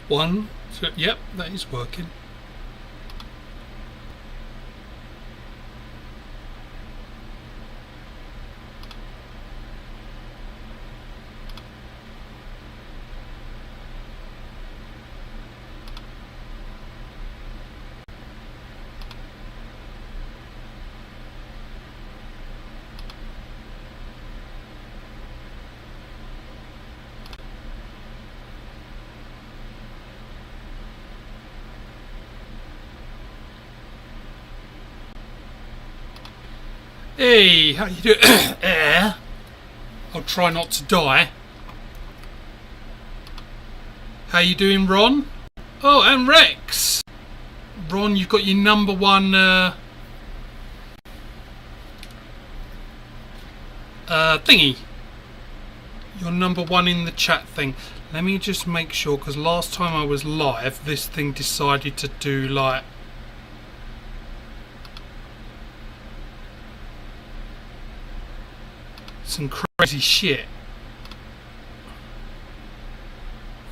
One, two, yep, that is working. Hey, how you doing? I'll try not to die. How you doing, Ron? Oh, and Rex. Ron, you've got your number one thingy. You're number one in the chat thing. Let me just make sure, because last time I was live, this thing decided to do like some crazy shit.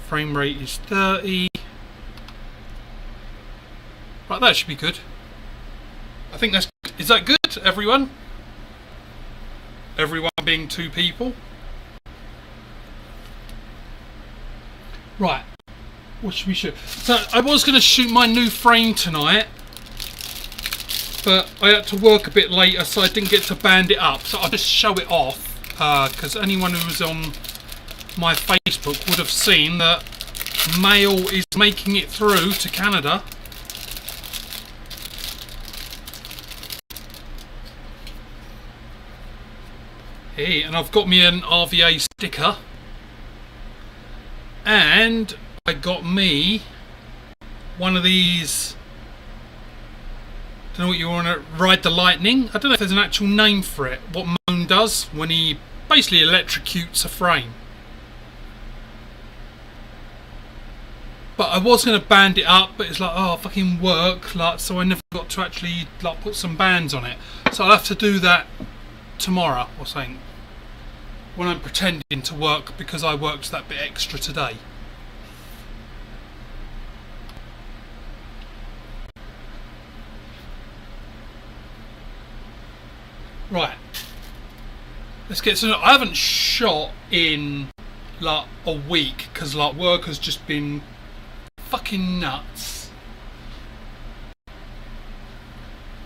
Frame rate is 30. Right, that should be good. I think that's good. Is that good, everyone? Everyone being two people. Right. What should we shoot? So I was going to shoot my new frame tonight, but I had to work a bit later, so I didn't get to band it up. So I'll just show it off, because anyone who was on my Facebook would have seen that mail is making it through to Canada. Hey, and I've got me an RVA sticker, and I got me one of these. Don't know what you want to ride the lightning. I don't know if there's an actual name for it. What Moan does when he basically electrocutes a frame. But I was going to band it up, but it's like, oh, fucking work, like, so I never got to actually like put some bands on it. So I'll have to do that tomorrow or something, when I'm pretending to work, because I worked that bit extra today. Right, let's get to. I haven't shot in like a week because like work has just been fucking nuts.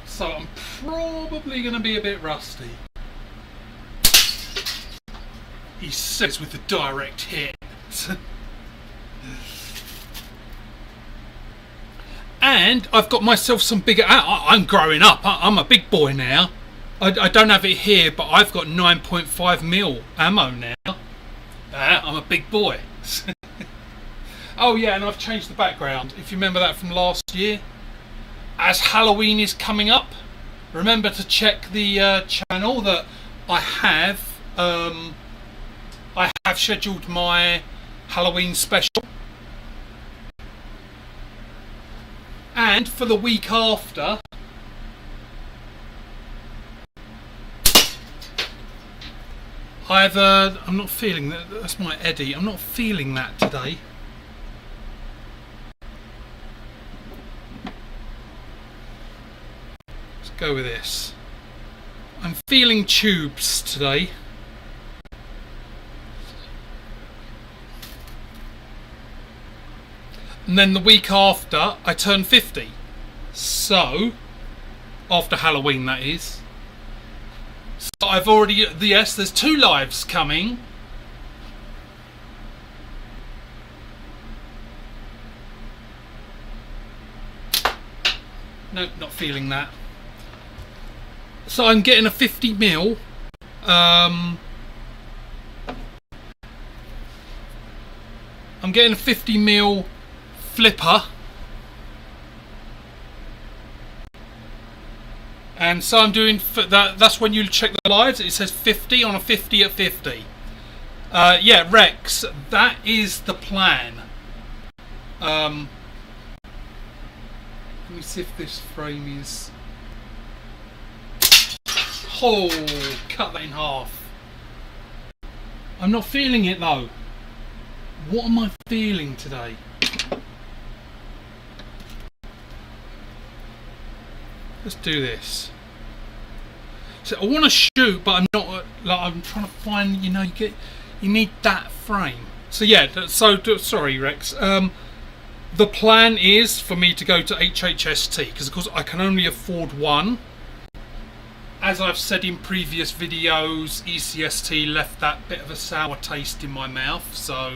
So I'm probably going to be a bit rusty. He says with the direct hit. And I've got myself some bigger. I'm growing up. I'm a big boy now. I don't have it here, but I've got 9.5mm ammo now. I'm a big boy. Oh yeah, and I've changed the background. If you remember that from last year. As Halloween is coming up, remember to check the channel that I have scheduled my Halloween special. And for the week after, I'm not feeling that. That's my Eddie. I'm not feeling that today. Let's go with this. I'm feeling tubes today. And then the week after, I turn 50. So, after Halloween, that is. So I've already, yes, there's 2 lives coming. Nope, not feeling that. So I'm getting a 50mm. I'm getting a 50mm flipper. And so I'm doing that. That's when you check the lives. It says 50 on a 50 at 50. Yeah, Rex, that is the plan. Let me see if this frame is. Oh, cut that in half. I'm not feeling it though. What am I feeling today? Let's do this. So I want to shoot, but I'm not. Like I'm trying to find. You know, you need that frame. So yeah. Sorry, Rex. The plan is for me to go to HHST because, of course, I can only afford one. As I've said in previous videos, ECST left that bit of a sour taste in my mouth. So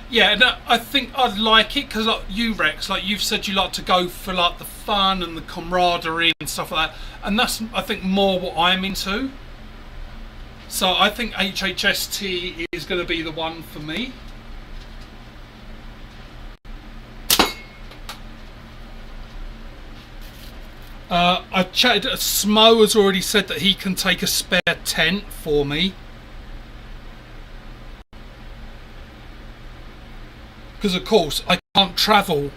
yeah, no, I think I'd like it because, like you, Rex, like you've said, you like to go for like the fun and the camaraderie and stuff like that, and that's, I think, more what I'm into. So I think HHST is going to be the one for me. I've chatted. Smo has already said that he can take a spare tent for me. Because of course I can't travel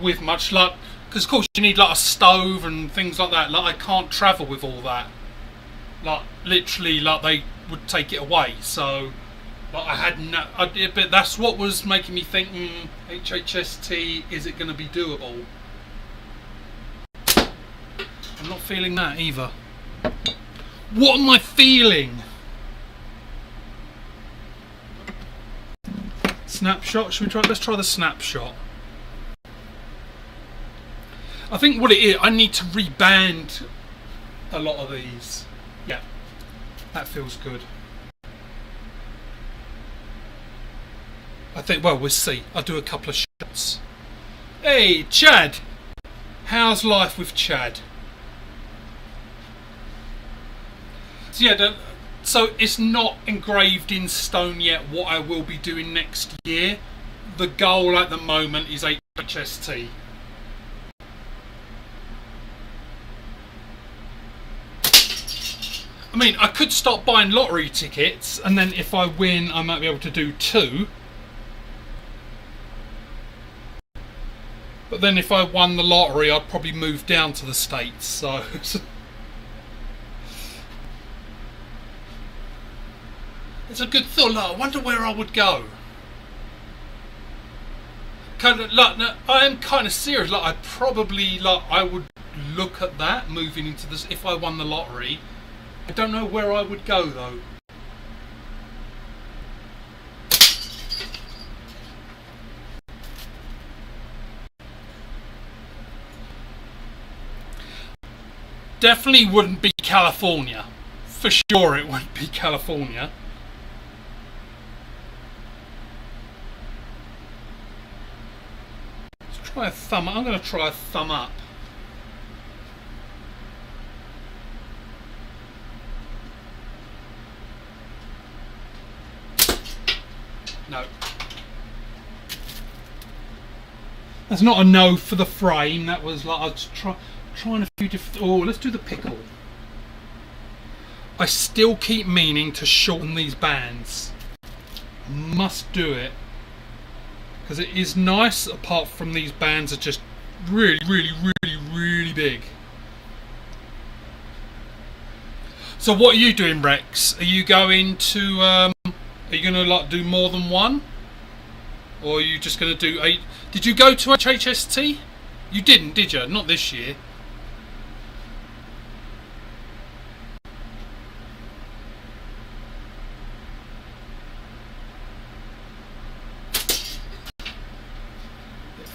with much luck. Because of course you need like a stove and things like that. Like I can't travel with all that. Like literally, like they would take it away. So, like I had no. But that's what was making me think. HHST, is it going to be doable? I'm not feeling that either. What am I feeling? Snapshot. Should we try? Let's try the snapshot. I think what it is, I need to reband a lot of these. Yeah, that feels good. I think. Well, we'll see. I'll do a couple of shots. Hey, Chad. How's life with Chad? So yeah, so it's not engraved in stone yet what I will be doing next year. The goal at the moment is HHST. I mean, I could start buying lottery tickets, and then if I win, I might be able to do 2. But then if I won the lottery, I'd probably move down to the States, so... It's a good thought. Like, I wonder where I would go. Kind of like, no, I am kind of serious. Like, I probably I would look at that moving into this if I won the lottery. I don't know where I would go though. Definitely wouldn't be California. For sure, it wouldn't be California. Try a thumb. I'm going to try a thumb up. No. That's not a no for the frame. That was like I was trying a few different. Oh, let's do the pickle. I still keep meaning to shorten these bands. Must do it. Because it is nice, apart from these bands are just really, really, really, really big. So what are you doing, Rex? Are you going to, are you going to like do more than one? Or are you just going to do 8? Did you go to HHST? You didn't, did you? Not this year.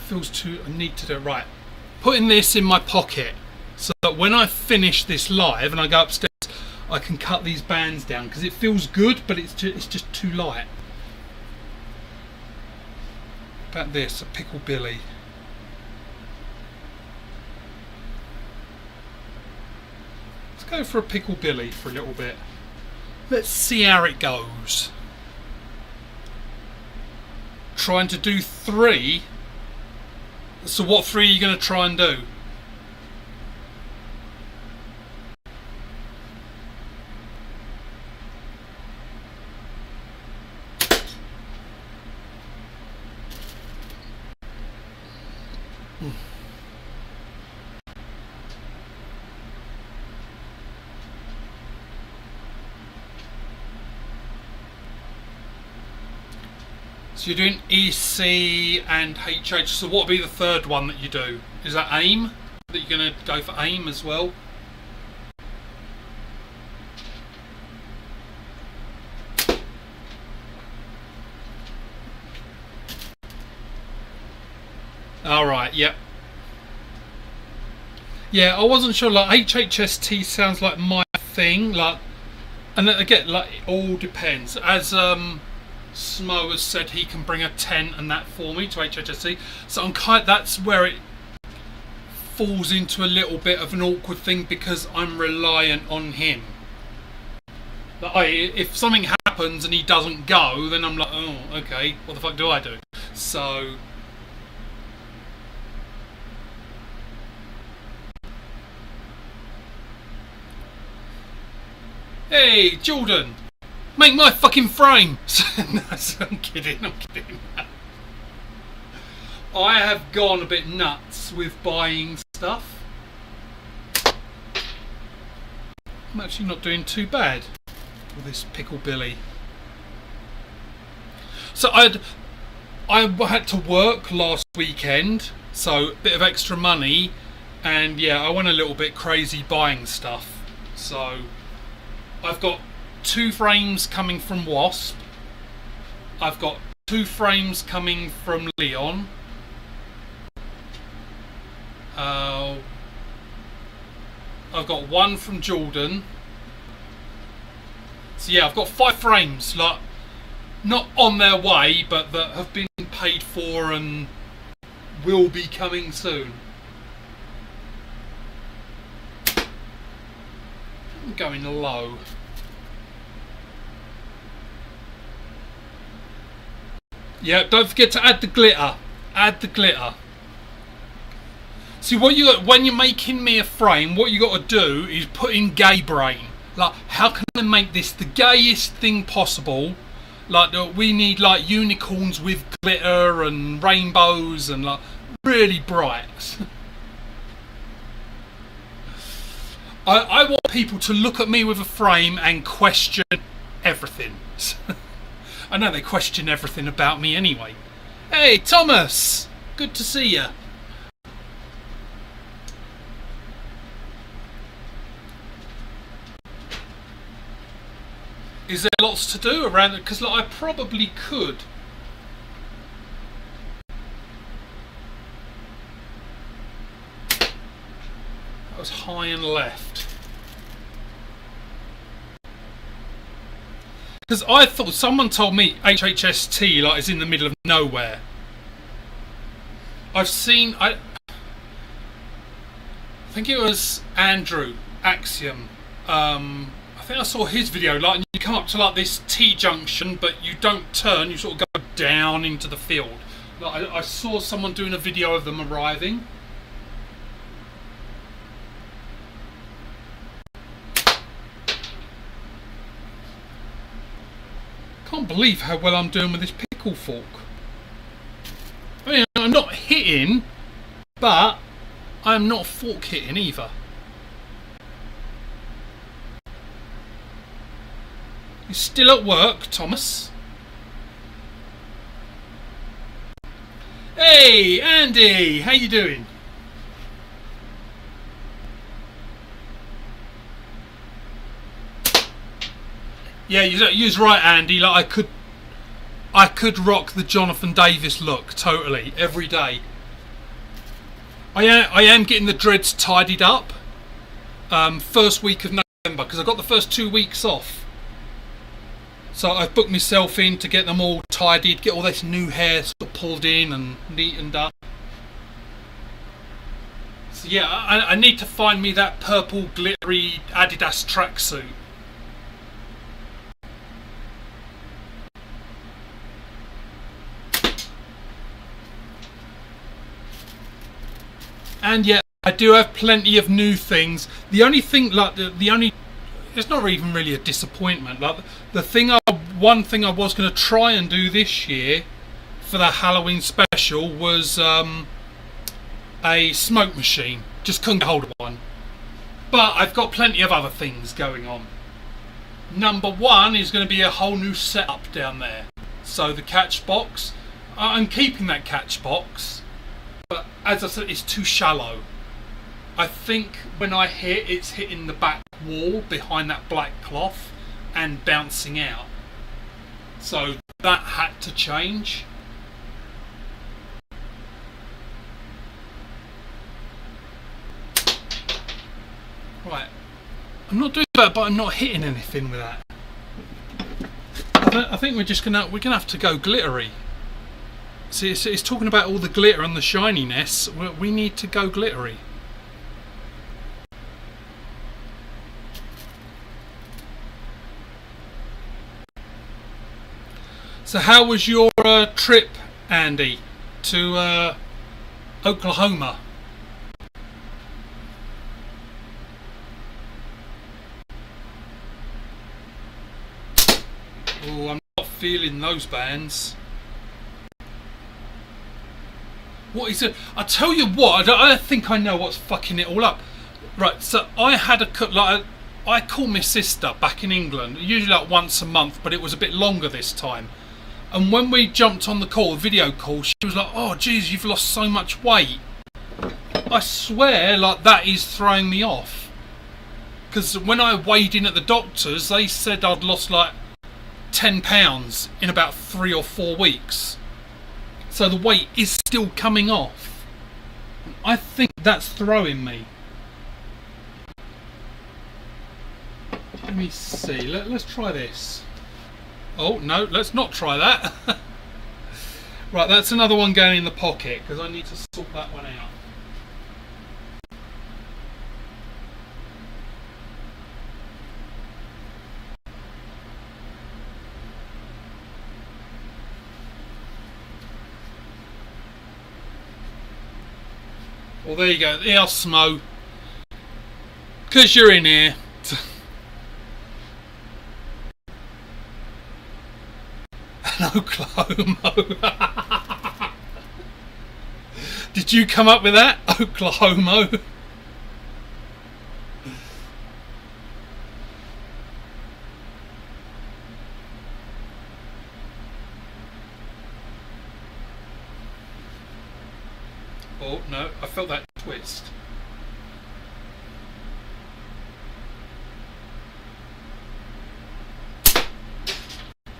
Feels too. I need to do it right. Putting this in my pocket so that when I finish this live and I go upstairs, I can cut these bands down because it feels good, but it's just too light. About this, a pickle Billy. Let's go for a pickle Billy for a little bit. Let's see how it goes. Trying to do 3. So what 3 are you going to try and do? So So you're doing EC and HH. So what would be the third one that you do? Is that AIM? That you're going to go for AIM as well? Alright, yep. Yeah, I wasn't sure, like HHST sounds like my thing, like, and then again, like, it all depends. As Smo has said, he can bring a tent and that for me to HHST, so that's where it falls into a little bit of an awkward thing because I'm reliant on him. Like, if something happens and he doesn't go, then I'm like, oh, okay, what the fuck do I do? So... Hey, Jordan, make my fucking frame. No, I'm kidding. I have gone a bit nuts with buying stuff. I'm actually not doing too bad with this pickle Billy. So I had to work last weekend, so a bit of extra money, and yeah, I went a little bit crazy buying stuff. So I've got 2 frames coming from Wasp. I've got 2 frames coming from Leon. I've got 1 from Jordan. So yeah, I've got 5 frames, like, not on their way, but that have been paid for and will be coming soon. I'm going low. Yeah, don't forget to add the glitter. Add the glitter. See, when you're making me a frame, what you got to do is put in gay brain. Like, how can I make this the gayest thing possible? Like, we need like unicorns with glitter and rainbows and like really bright. I want people to look at me with a frame and question everything. I know they question everything about me anyway. Hey, Thomas! Good to see you. Is there lots to do around it? Because like, I probably could. That was high and left. Because I thought, someone told me HHST like is in the middle of nowhere. I've seen, I think it was Andrew Axiom. I think I saw his video, like, you come up to like this T-junction, but you don't turn, you sort of go down into the field. Like, I saw someone doing a video of them arriving. Can't believe how well I'm doing with this pickle fork. I mean, I'm not hitting, but I'm not fork hitting either. You're still at work, Thomas. Hey, Andy, how you doing? Yeah, you're right, Andy. Like, I could rock the Jonathan Davis look totally every day. I am getting the dreads tidied up. First week of November, because I got the first 2 weeks off. So I've booked myself in to get them all tidied, get all this new hair sort of pulled in and neatened up. So yeah, I need to find me that purple glittery Adidas tracksuit. And yeah, I do have plenty of new things. The only thing, like the only, it's not even really a disappointment. Like one thing I was going to try and do this year for the Halloween special was a smoke machine. Just couldn't get hold of one. But I've got plenty of other things going on. Number one is going to be a whole new setup down there. So the catch box, I'm keeping that catch box, but as I said, it's too shallow. I think when I hit, it's hitting the back wall behind that black cloth and bouncing out. So that had to change. Right, I'm not doing that, but I'm not hitting anything with that. I think we're gonna have to go glittery. See, it's talking about all the glitter and the shininess. We need to go glittery. So how was your trip, Andy, to Oklahoma? Oh, I'm not feeling those bands. What is it? I tell you what, I think I know what's fucking it all up. Right, so I had I called my sister back in England, usually like once a month, but it was a bit longer this time. And when we jumped on the call, video call, she was like, "Oh, geez, you've lost so much weight." I swear, like, that is throwing me off. Because when I weighed in at the doctor's, they said I'd lost like 10 pounds in about 3 or 4 weeks. So the weight is still coming off. I think that's throwing me. Let me see. Let's try this. Oh, no, let's not try that. Right, that's another one going in the pocket because I need to sort that one out. Well, there you go. Here, Smo. Because you're in here. Oklahoma. Did you come up with that? Oklahoma. Oh no, I felt that twist.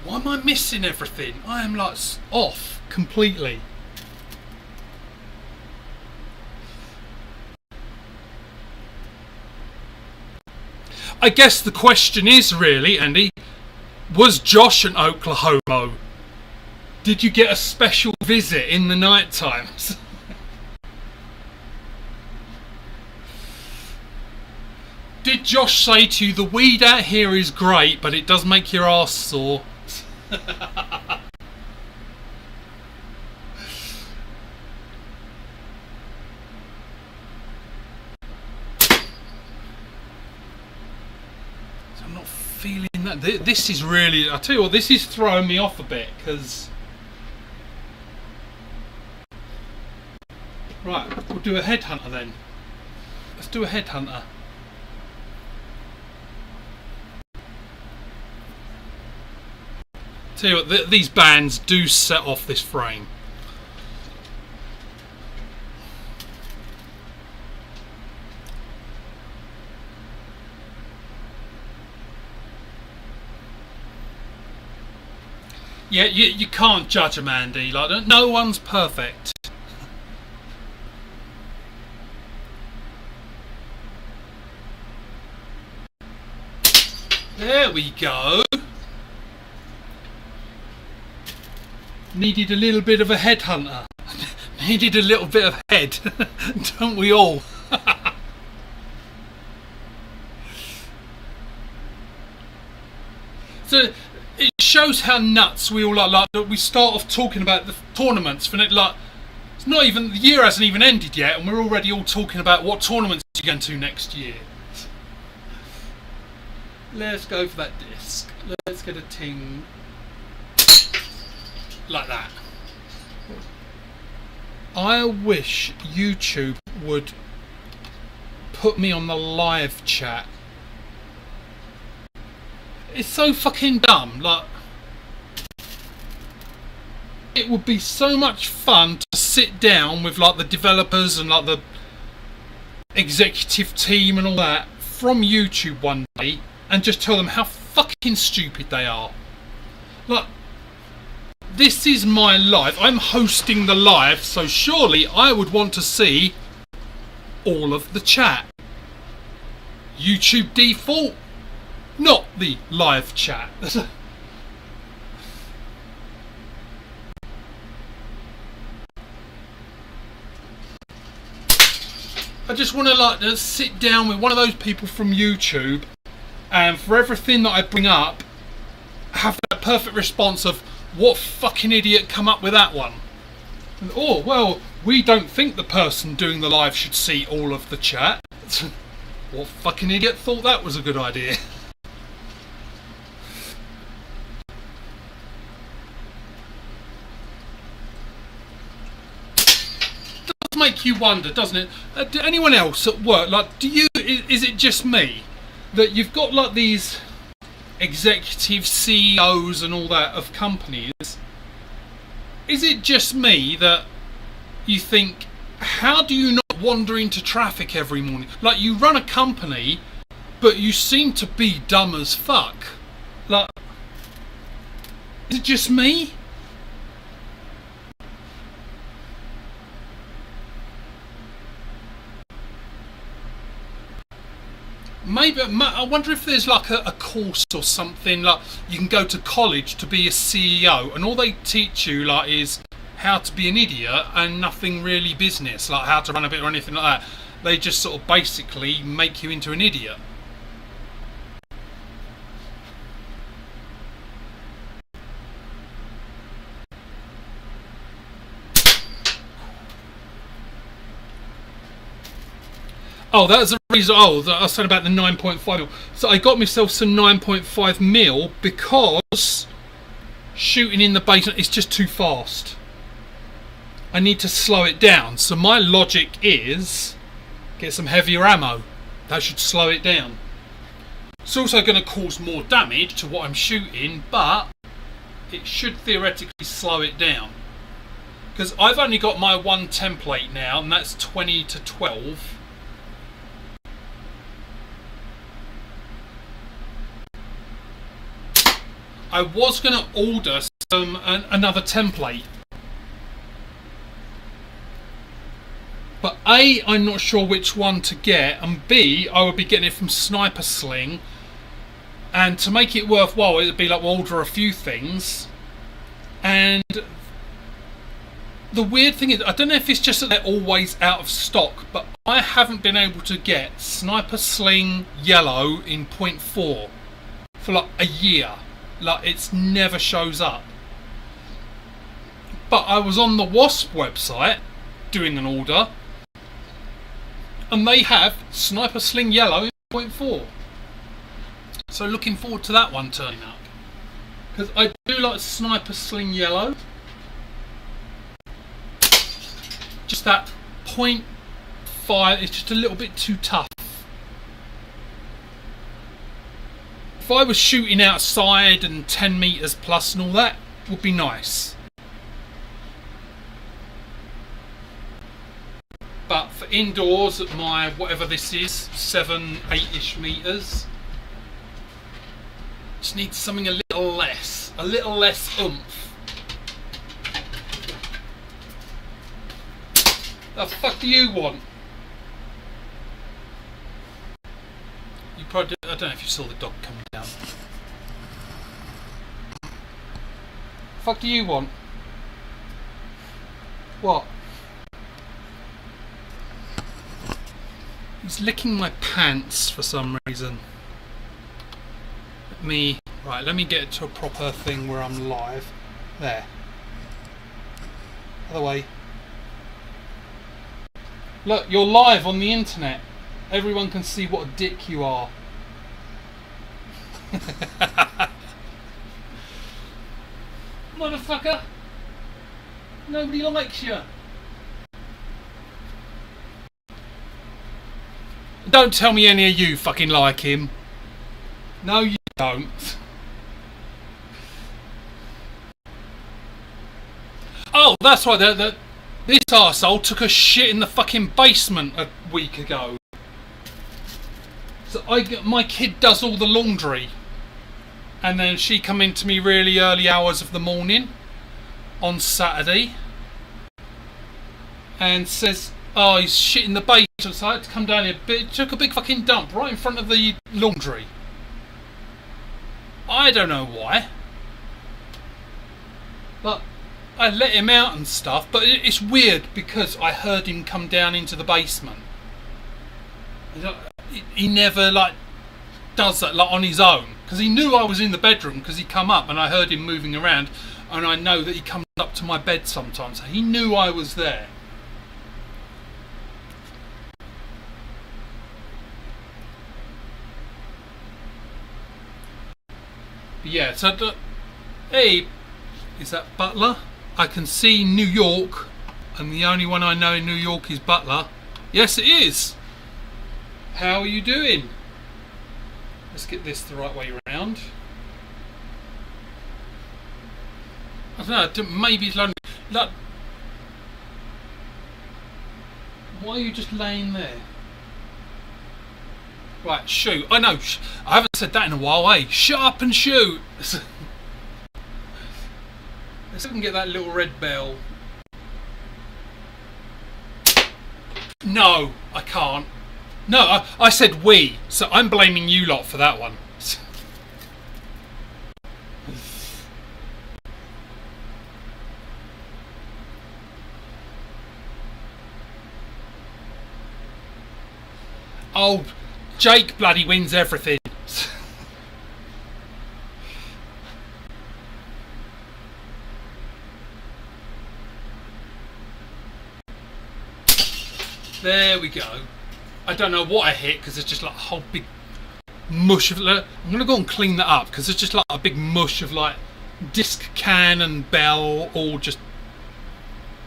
Why am I missing everything? I am like off completely. I guess the question is really, Andy, was Josh an Oklahoma? Did you get a special visit in the night times? Did Josh say to you, the weed out here is great, but it does make your arse sore? I'm not feeling that. This is really, I tell you what, this is throwing me off a bit, because... Right, we'll do a headhunter then. Let's do a headhunter. Tell you what, these bands do set off this frame. Yeah, you can't judge them, Andy. Like, no one's perfect. There we go. Needed a little bit of a headhunter. Needed a little bit of head. Don't we all? So it shows how nuts we all are. Like, we start off talking about the tournaments, and like, it's not even, the year hasn't even ended yet, and we're already all talking about what tournaments you're going to next year. Let's go for that disc. Let's get a ting. Like that. I wish YouTube would put me on the live chat. It's so fucking dumb. Like, it would be so much fun to sit down with like the developers and like the executive team and all that from YouTube one day and just tell them how fucking stupid they are. Like, this is my live. I'm hosting the live, so surely I would want to see all of the chat. YouTube default, not the live chat. I just want to like to sit down with one of those people from YouTube, and for everything that I bring up, have that perfect response of what fucking idiot come up with that one. And, oh well, we don't think the person doing the live should see all of the chat. What fucking idiot thought that was a good idea? Make you wonder, doesn't it? Do anyone else at work, like, is it just me that you've got like these executive CEOs and all that of companies? Is it just me that you think, how do you not wander into traffic every morning? Like, you run a company, but you seem to be dumb as fuck. Like, is it just me? Maybe, I wonder if there's like a course or something, like you can go to college to be a CEO and all they teach you like is how to be an idiot and nothing really business, like how to run a bit or anything like that. They just sort of basically make you into an idiot. Oh, that's the reason. Oh, I was saying about the 9.5 mil. So I got myself some 9.5 mil because shooting in the basement is just too fast. I need to slow it down. So my logic is get some heavier ammo. That should slow it down. It's also going to cause more damage to what I'm shooting, but it should theoretically slow it down. Because I've only got my one template now, and that's 20 to 12. I was going to order another template, but A, I'm not sure which one to get, and B, I would be getting it from Sniper Sling, and to make it worthwhile, it would be like we'll order a few things. And the weird thing is, I don't know if it's just that they're always out of stock, but I haven't been able to get Sniper Sling Yellow in .4 for like a year. Like, it's never shows up. But I was on the Wasp website doing an order, and they have Sniper Sling Yellow in .4. So looking forward to that one turning up, because I do like Sniper Sling Yellow. Just that .5, it's just a little bit too tough. If I was shooting outside and 10 meters plus and all that, would be nice. But for indoors at my, whatever this is, 7, 8-ish meters, just need something a little less oomph. The fuck do you want? Probably, I don't know if you saw the dog coming down. Fuck do you want? What? He's licking my pants for some reason. Let me get it to a proper thing where I'm live. There. Other way. Look, you're live on the internet. Everyone can see what a dick you are. Motherfucker! Nobody likes you. Don't tell me any of you fucking like him. No, you don't. Oh, that's right. This arsehole took a shit in the fucking basement a week ago. So my kid does all the laundry, and then she come into me really early hours of the morning on Saturday and says, "Oh, he's shit in the basement." So I had to come down here. Took a big fucking dump right in front of the laundry. I don't know why. But I let him out and stuff, but it's weird because I heard him come down into the basement. He never does that on his own, because he knew I was in the bedroom because he come up and I heard him moving around, and I know that he comes up to my bed sometimes. So he knew I was there. But yeah, so hey, is that Butler? I can see New York, and the only one I know in New York is Butler. Yes, it is. How are you doing? Let's get this the right way around. I don't know, maybe it's lonely. Look, why are you just laying there? Right, shoot. I know, I haven't said that in a while, eh? Shut up and shoot! Let's see if we can get that little red bell. No, I can't. No, I said we, so I'm blaming you lot for that one. Oh, Jake bloody wins everything. There we go. I don't know what I hit because there's just like a whole big mush of. I'm gonna go and clean that up because there's just like a big mush of like disc can and bell all just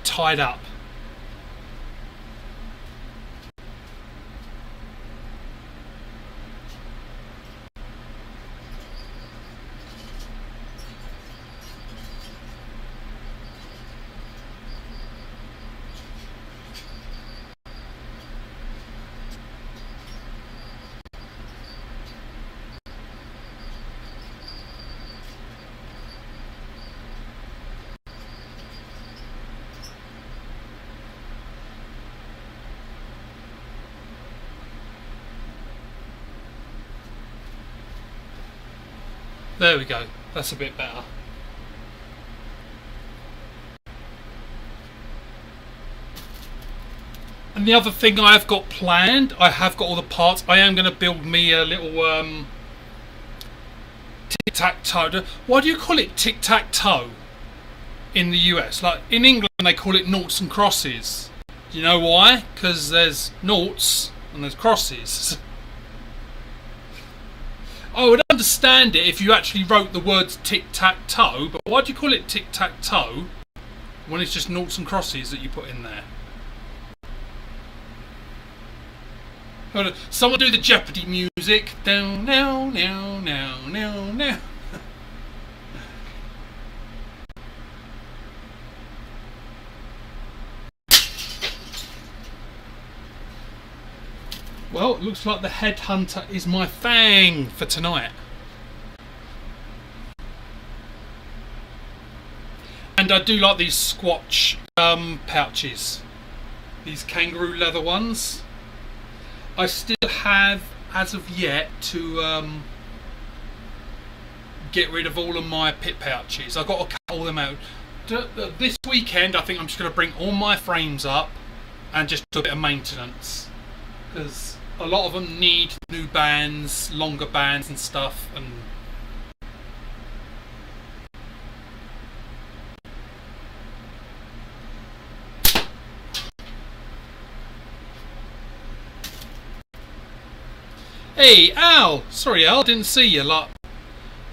tied up. There we go. That's a bit better. And the other thing I have got planned, I have got all the parts. I am going to build me a little tic-tac-toe. Why do you call it tic-tac-toe in the US? Like in England they call it noughts and crosses. Do you know why? Because there's noughts and there's crosses. I would understand it if you actually wrote the words tic-tac-toe, but why do you call it tic-tac-toe when it's just noughts and crosses that you put in there? Hold on. Someone do the Jeopardy music. Down, now, now, now, now, now. Well, it looks like the headhunter is my thing for tonight. And I do like these Squatch pouches. These kangaroo leather ones. I still have, as of yet, to get rid of all of my pit pouches. I've got to cut all them out. This weekend, I think I'm just going to bring all my frames up and just do a bit of maintenance. Because a lot of them need new bands, longer bands and stuff, and hey Al! Sorry Al, didn't see you. Like,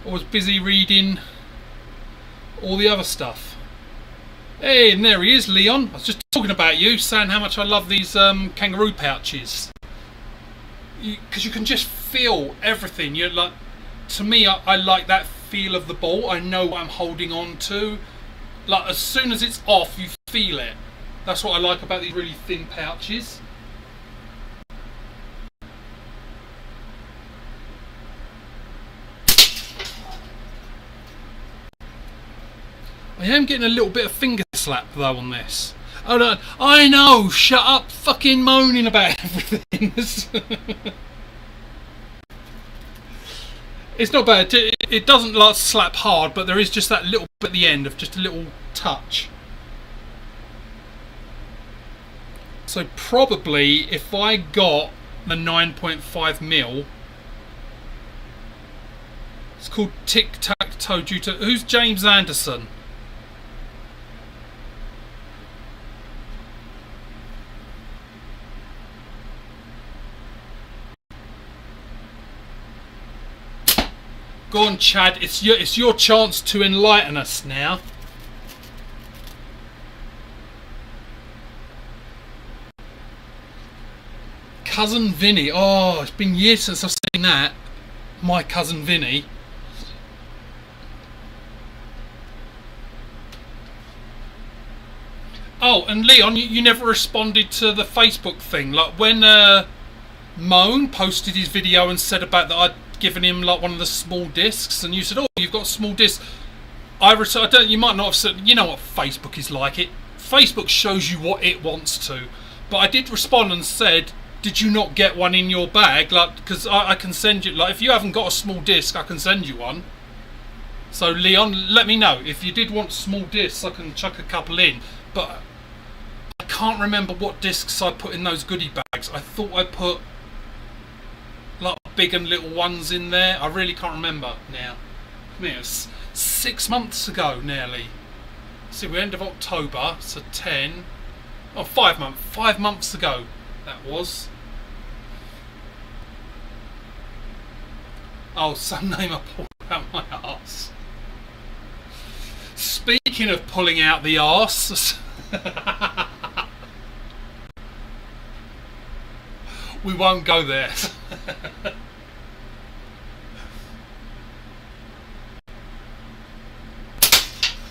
I was busy reading all the other stuff. Hey, and there he is, Leon. I was just talking about you, saying how much I love these kangaroo pouches. Because you can just feel everything. You're like, to me, I like that feel of the ball. I know what I'm holding on to. Like as soon as it's off, you feel it. That's what I like about these really thin pouches. I am getting a little bit of finger slap though on this. Oh no, I know, shut up fucking moaning about everything. It's not bad. It doesn't like slap hard, but there is just that little bit at the end of just a little touch. So probably if I got the 9.5mm, it's called Tic Tac Toe. Who's James Anderson? Go on, Chad. It's your chance to enlighten us now. Cousin Vinny. Oh, it's been years since I've seen that. My cousin Vinny. Oh, and Leon, you never responded to the Facebook thing. Like when Moan posted his video and said about that I'd given him like one of the small discs, and you said, "Oh, you've got a small disc." I don't. You might not have said. You know what Facebook is like. Facebook shows you what it wants to. But I did respond and said, "Did you not get one in your bag?" Like, because I can send you. Like, if you haven't got a small disc, I can send you one. So Leon, let me know if you did want small discs. I can chuck a couple in. But I can't remember what discs I put in those goodie bags. I thought I put like big and little ones in there. I really can't remember now. I mean, it was 6 months ago nearly. See, we're end of October, so 10. Oh, 5 months. 5 months ago that was. Oh, some name I pulled out my arse. Speaking of pulling out the arse. We won't go there.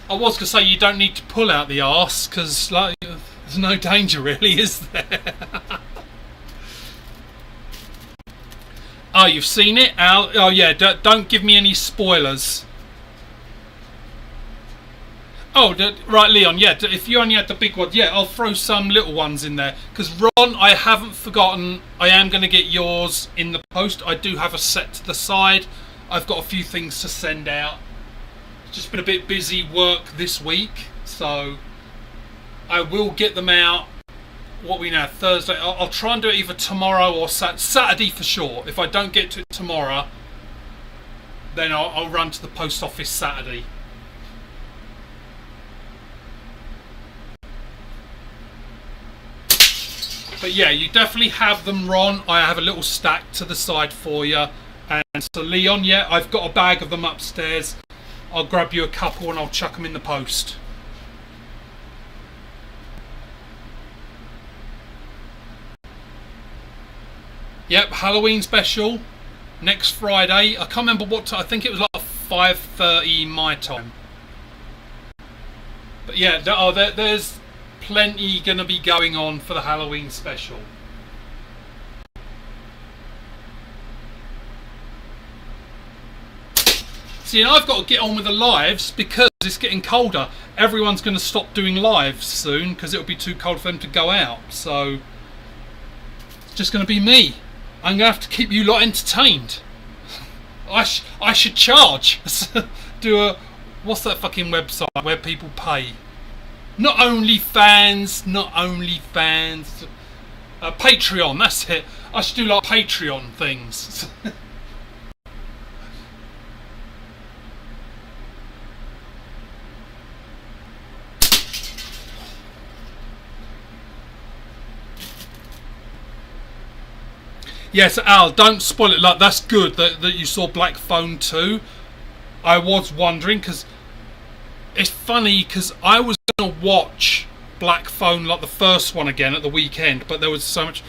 I was going to say you don't need to pull out the arse because like, there's no danger really, is there? Oh, you've seen it, Al? Oh yeah, don't give me any spoilers. Oh, right, Leon, yeah, if you only had the big one, yeah, I'll throw some little ones in there. Because, Ron, I haven't forgotten, I am going to get yours in the post. I do have a set to the side. I've got a few things to send out. It's just been a bit busy work this week, so I will get them out, what we know, Thursday. I'll try and do it either tomorrow or Saturday for sure. If I don't get to it tomorrow, then I'll run to the post office Saturday. But yeah, you definitely have them, Ron. I have a little stack to the side for you. And so Leon, yeah, I've got a bag of them upstairs. I'll grab you a couple and I'll chuck them in the post. Yep, Halloween special next Friday. I can't remember what time. I think it was like 5:30 my time. But yeah, there's plenty going to be going on for the Halloween special. See, and I've got to get on with the lives because it's getting colder. Everyone's going to stop doing lives soon because it'll be too cold for them to go out. So it's just going to be me. I'm going to have to keep you lot entertained. I should charge. What's that fucking website where people pay? Not OnlyFans. Patreon, that's it. I should do like Patreon things. Yes, Al, don't spoil it. Like, that's good that you saw Black Phone 2. I was wondering, because it's funny, because I was going to watch Black Phone, like the first one again at the weekend, but there was so much.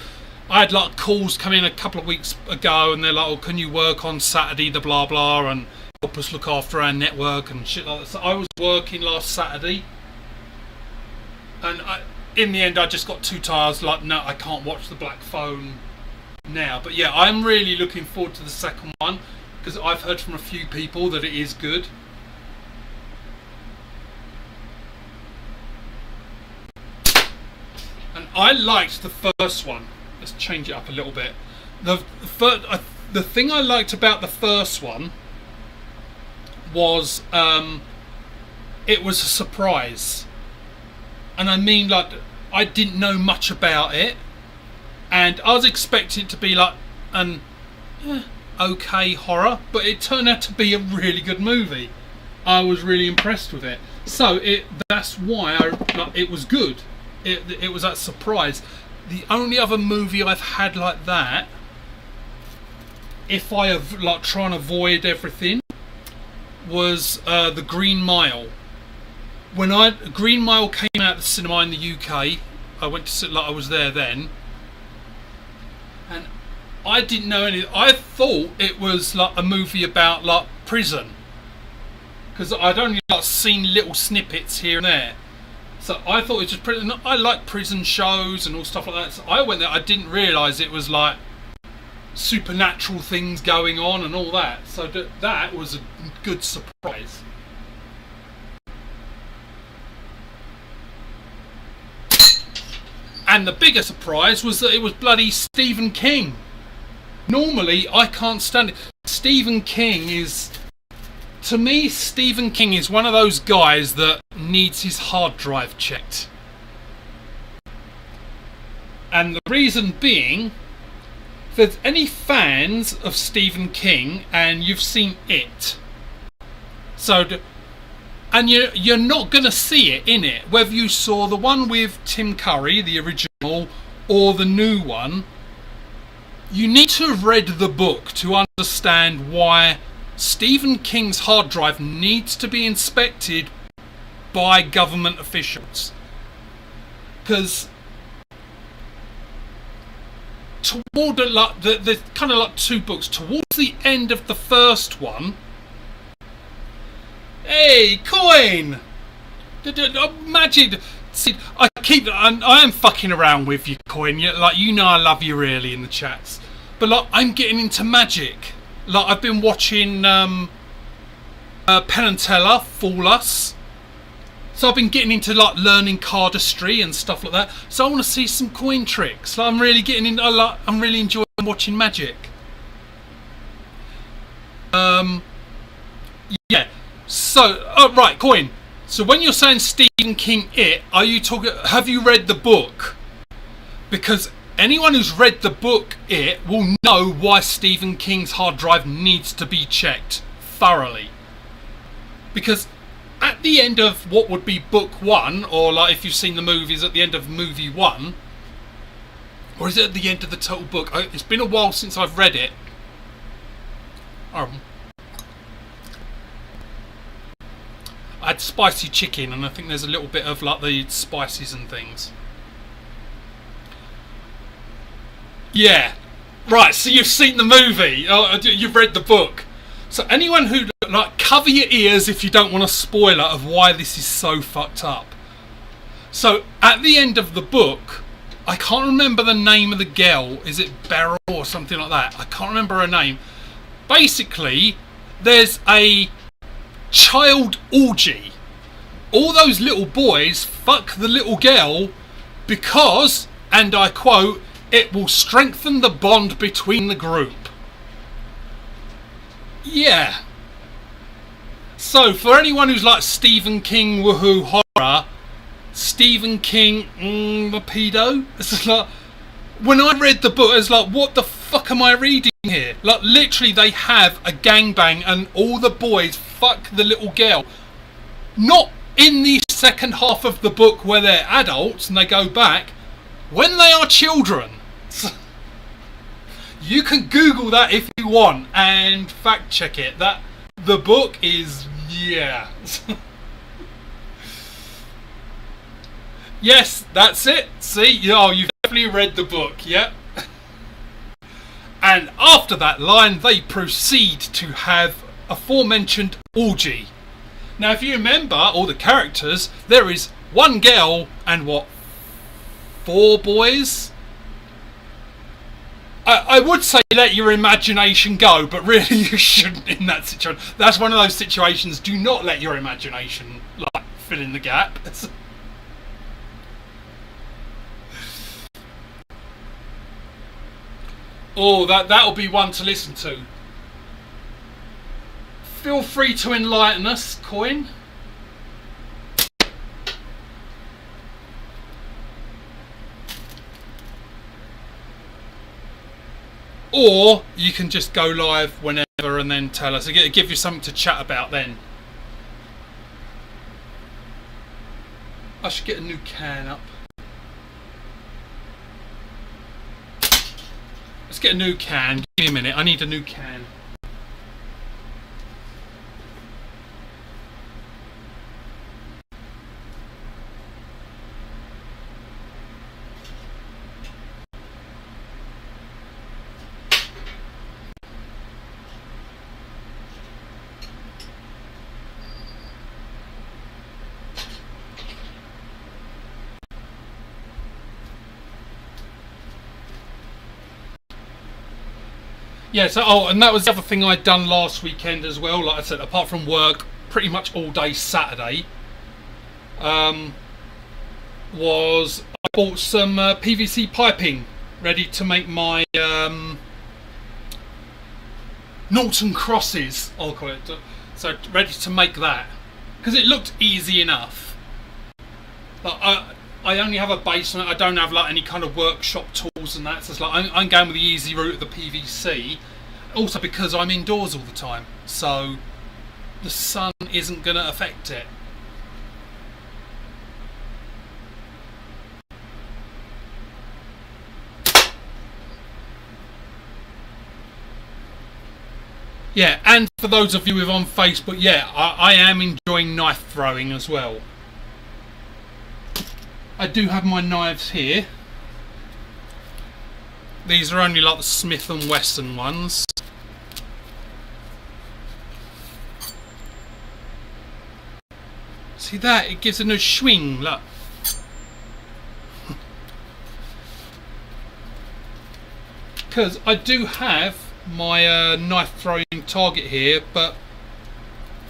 I had like calls come in a couple of weeks ago, and they're like, "Oh, can you work on Saturday, the blah and help us look after our network and shit like that." So I was working last Saturday, And in the end, I just got too tired. I was like, no, I can't watch the Black Phone now. But yeah, I'm really looking forward to the second one, because I've heard from a few people that it is good. And I liked the first one. Let's change it up a little bit. The thing I liked about the first one was it was a surprise. And I mean, like, I didn't know much about it, and I was expecting it to be like an okay horror, but it turned out to be a really good movie. I was really impressed with it. So that's why it was good. It was that surprise. The only other movie I've had like that, if I have like trying to avoid everything, was The Green Mile. When Green Mile came out of the cinema in the UK, I went to sit, like, I was there then, and I didn't know any. I thought it was like a movie about like prison, because I'd only like seen little snippets here and there. So I thought it was just prison. I like prison shows and all stuff like that. So I went there. I didn't realise it was like supernatural things going on and all that. So that was a good surprise. And the bigger surprise was that it was bloody Stephen King. Normally, I can't stand it. Stephen King is... To me, Stephen King is one of those guys that needs his hard drive checked. And the reason being, if there's any fans of Stephen King and you've seen It, and you're not going to see it in it, whether you saw the one with Tim Curry, the original, or the new one, you need to have read the book to understand why Stephen King's hard drive needs to be inspected by government officials. Because toward the kind of like two books, towards the end of the first one, hey, Coin! Imagine, see, I am fucking around with you, Coin. Like, you know, I love you really in the chats, but like, I'm getting into magic. Like, I've been watching Penn and Teller Fool Us, so I've been getting into like learning cardistry and stuff like that. So I want to see some coin tricks. Like, I'm really getting in. I'm really enjoying watching magic. Yeah. So, right, Coin. So when you're saying Stephen King It, are you talking, have you read the book? Because anyone who's read the book It will know why Stephen King's hard drive needs to be checked thoroughly. Because at the end of what would be book one, or like if you've seen the movies, at the end of movie one, or is it at the end of the total book? It's been a while since I've read it. I had spicy chicken, and I think there's a little bit of like the spices and things. Yeah, right. So you've seen the movie. You've read the book. So anyone who, like, cover your ears if you don't want a spoiler of why this is so fucked up. So at the end of the book, I can't remember the name of the girl. Is it Beryl or something like that? I can't remember her name. Basically, there's a child orgy. All those little boys fuck the little girl because, and I quote, it will strengthen the bond between the group. Yeah. So for anyone who's like Stephen King woohoo horror, Stephen King the pedo, it's just like, when I read the book, it's like, what the fuck am I reading here? Like, literally, they have a gangbang and all the boys fuck the little girl. Not in the second half of the book where they're adults and they go back, when they are children. You can Google that if you want and fact check it. That the book is, yeah. Yes, that's it. See, you've definitely read the book, yep. And after that line, they proceed to have aforementioned orgy. Now, if you remember all the characters, there is one girl and what, 4 boys? I would say let your imagination go, but really you shouldn't in that situation. That's one of those situations. Do not let your imagination like fill in the gap. Oh, that'll be one to listen to. Feel free to enlighten us, Coin. Or you can just go live whenever and then tell us. It'll give you something to chat about then. I should get a new can up. Let's get a new can. Give me a minute. I need a new can. Yeah, so, and that was the other thing I'd done last weekend as well. Like I said, apart from work, pretty much all day Saturday, was I bought some PVC piping ready to make my Norton crosses, I'll call it. So ready to make that, because it looked easy enough. But I only have a basement. I don't have like any kind of workshop tools and that. So it's like I'm going with the easy route of the PVC. Also because I'm indoors all the time, so the sun isn't going to affect it. Yeah, and for those of you who are on Facebook, yeah, I am enjoying knife throwing as well. I do have my knives here. These are only like the Smith & Wesson ones. See that? It gives a new swing, look. Because I do have my knife throwing target here, but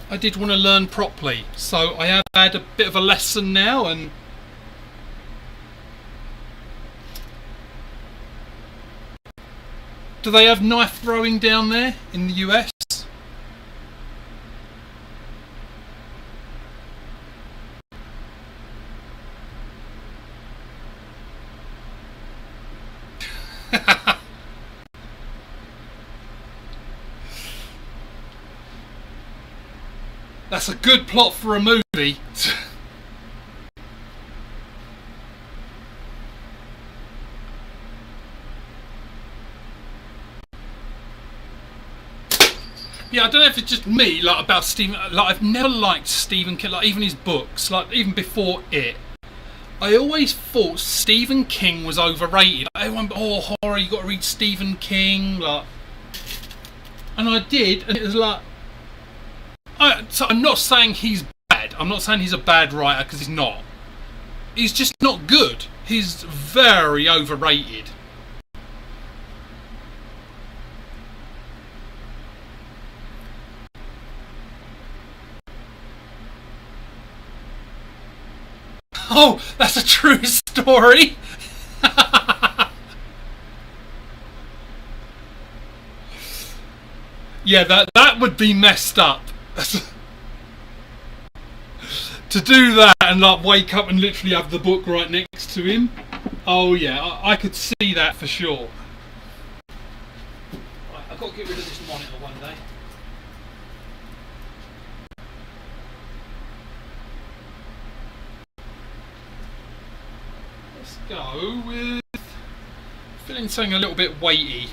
I did want to learn properly. So I have had a bit of a lesson now, and do they have knife throwing down there in the US? That's a good plot for a movie. Yeah, I don't know if it's just me, like about Stephen. Like I've never liked Stephen King, like even his books, like even before it. I always thought Stephen King was overrated. Everyone, oh horror, you got to read Stephen King, like. And I did, and it was like. So I'm not saying he's bad. I'm not saying he's a bad writer, because he's not. He's just not good. He's very overrated. Oh, that's a true story. Yeah, that would be messed up. To do that and like wake up and literally have the book right next to him. Oh yeah, I could see that for sure. Right, I've got to get rid of this monitor one day. Let's go with feeling something a little bit weighty.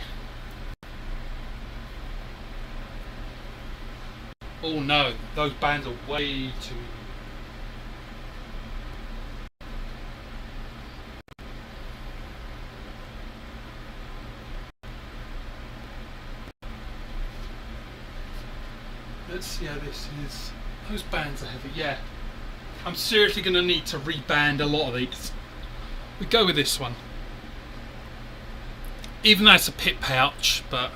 Oh no, those bands are way too. Let's see how this is. Those bands are heavy, yeah. I'm seriously going to need to reband a lot of these. We go with this one. Even though it's a pit pouch, but...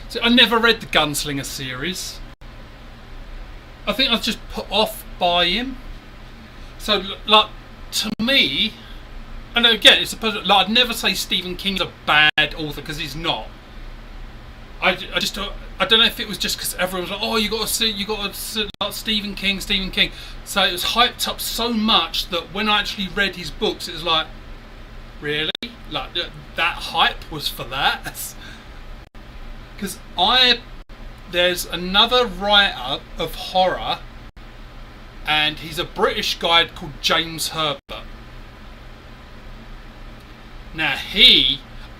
So I never read the Gunslinger series. I think I was just put off by him. So, like, to me... And again, it's supposed like, I'd never say Stephen King's a bad author, because he's not. I just don't know if it was just because everyone was like, oh, you got to see like Stephen King. So it was hyped up so much that when I actually read his books, it was like, really? Like, that hype was for that? Because there's another writer of horror, and he's a British guy called James Herbert. Now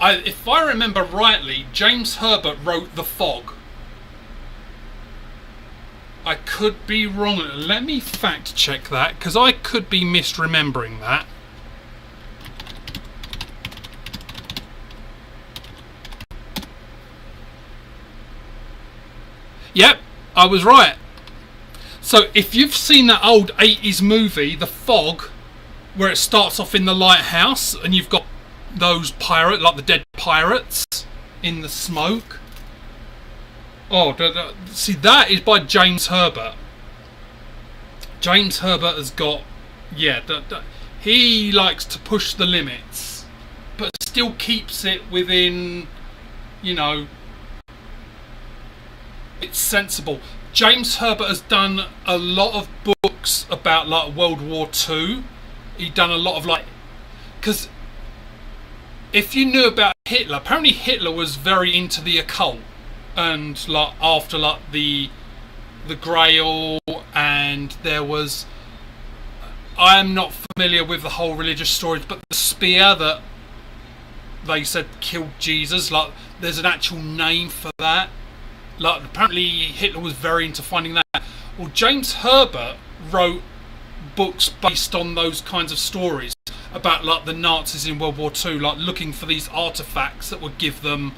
if I remember rightly, James Herbert wrote The Fog. I could be wrong. Let me fact check that, because I could be misremembering that. Yep, I was right. So if you've seen that old 80s movie, The Fog, where it starts off in the lighthouse and you've got those like the dead pirates in the smoke. Oh, see, that is by James Herbert. James Herbert has got, he likes to push the limits, but still keeps it within, it's sensible. James Herbert has done a lot of books about like World War II. He's done a lot of because if you knew about Hitler, apparently Hitler was very into the occult, and after the Grail, and there was, I am not familiar with the whole religious stories, but the spear that they said killed Jesus, there's an actual name for that. Apparently Hitler was very into finding that. Well, James Herbert wrote books based on those kinds of stories about the Nazis in World War II, looking for these artifacts that would give them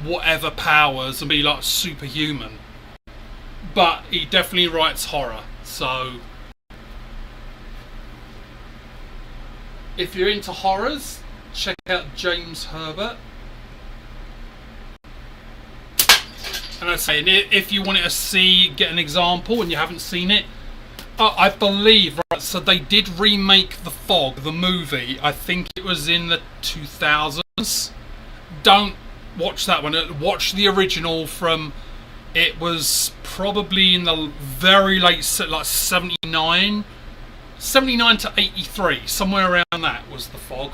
whatever powers and be superhuman. But he definitely writes horror, so if you're into horrors, check out James Herbert. And I say, if you wanted to get an example and you haven't seen it, I believe, right, so they did remake The Fog, the movie. I think it was in the 2000s. Don't watch that one. Watch the original from, it was probably in the very late, 79 to 83. Somewhere around that was The Fog.